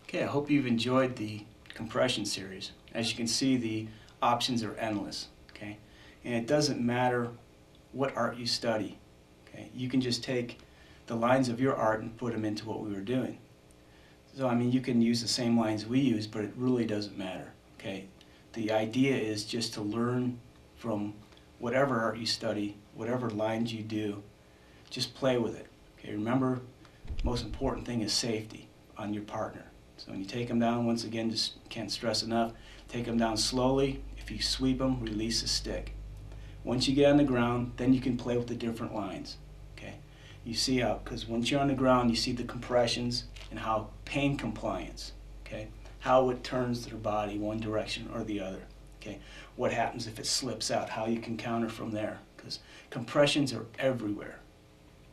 Okay, I hope you've enjoyed the compression series. As you can see, the options are endless, okay? And it doesn't matter what art you study, okay? You can just take the lines of your art and put them into what we were doing. So, I mean, you can use the same lines we use, but it really doesn't matter, okay? the idea is just to learn from whatever art you study, whatever lines you do, just play with it. Okay, remember, most important thing is safety on your partner. So when you take them down, once again, just can't stress enough, take them down slowly. If you sweep them, release the stick. Once you get on the ground, then you can play with the different lines. Okay, you see how, because once you're on the ground, you see the compressions and how pain compliance, okay, how it turns their body one direction or the other. Okay, what happens if it slips out, how you can counter from there, because compressions are everywhere.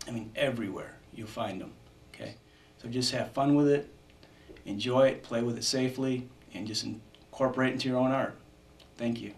I mean, everywhere you'll find them. Okay, so just have fun with it, enjoy it, play with it safely, and just incorporate it into your own art. Thank you.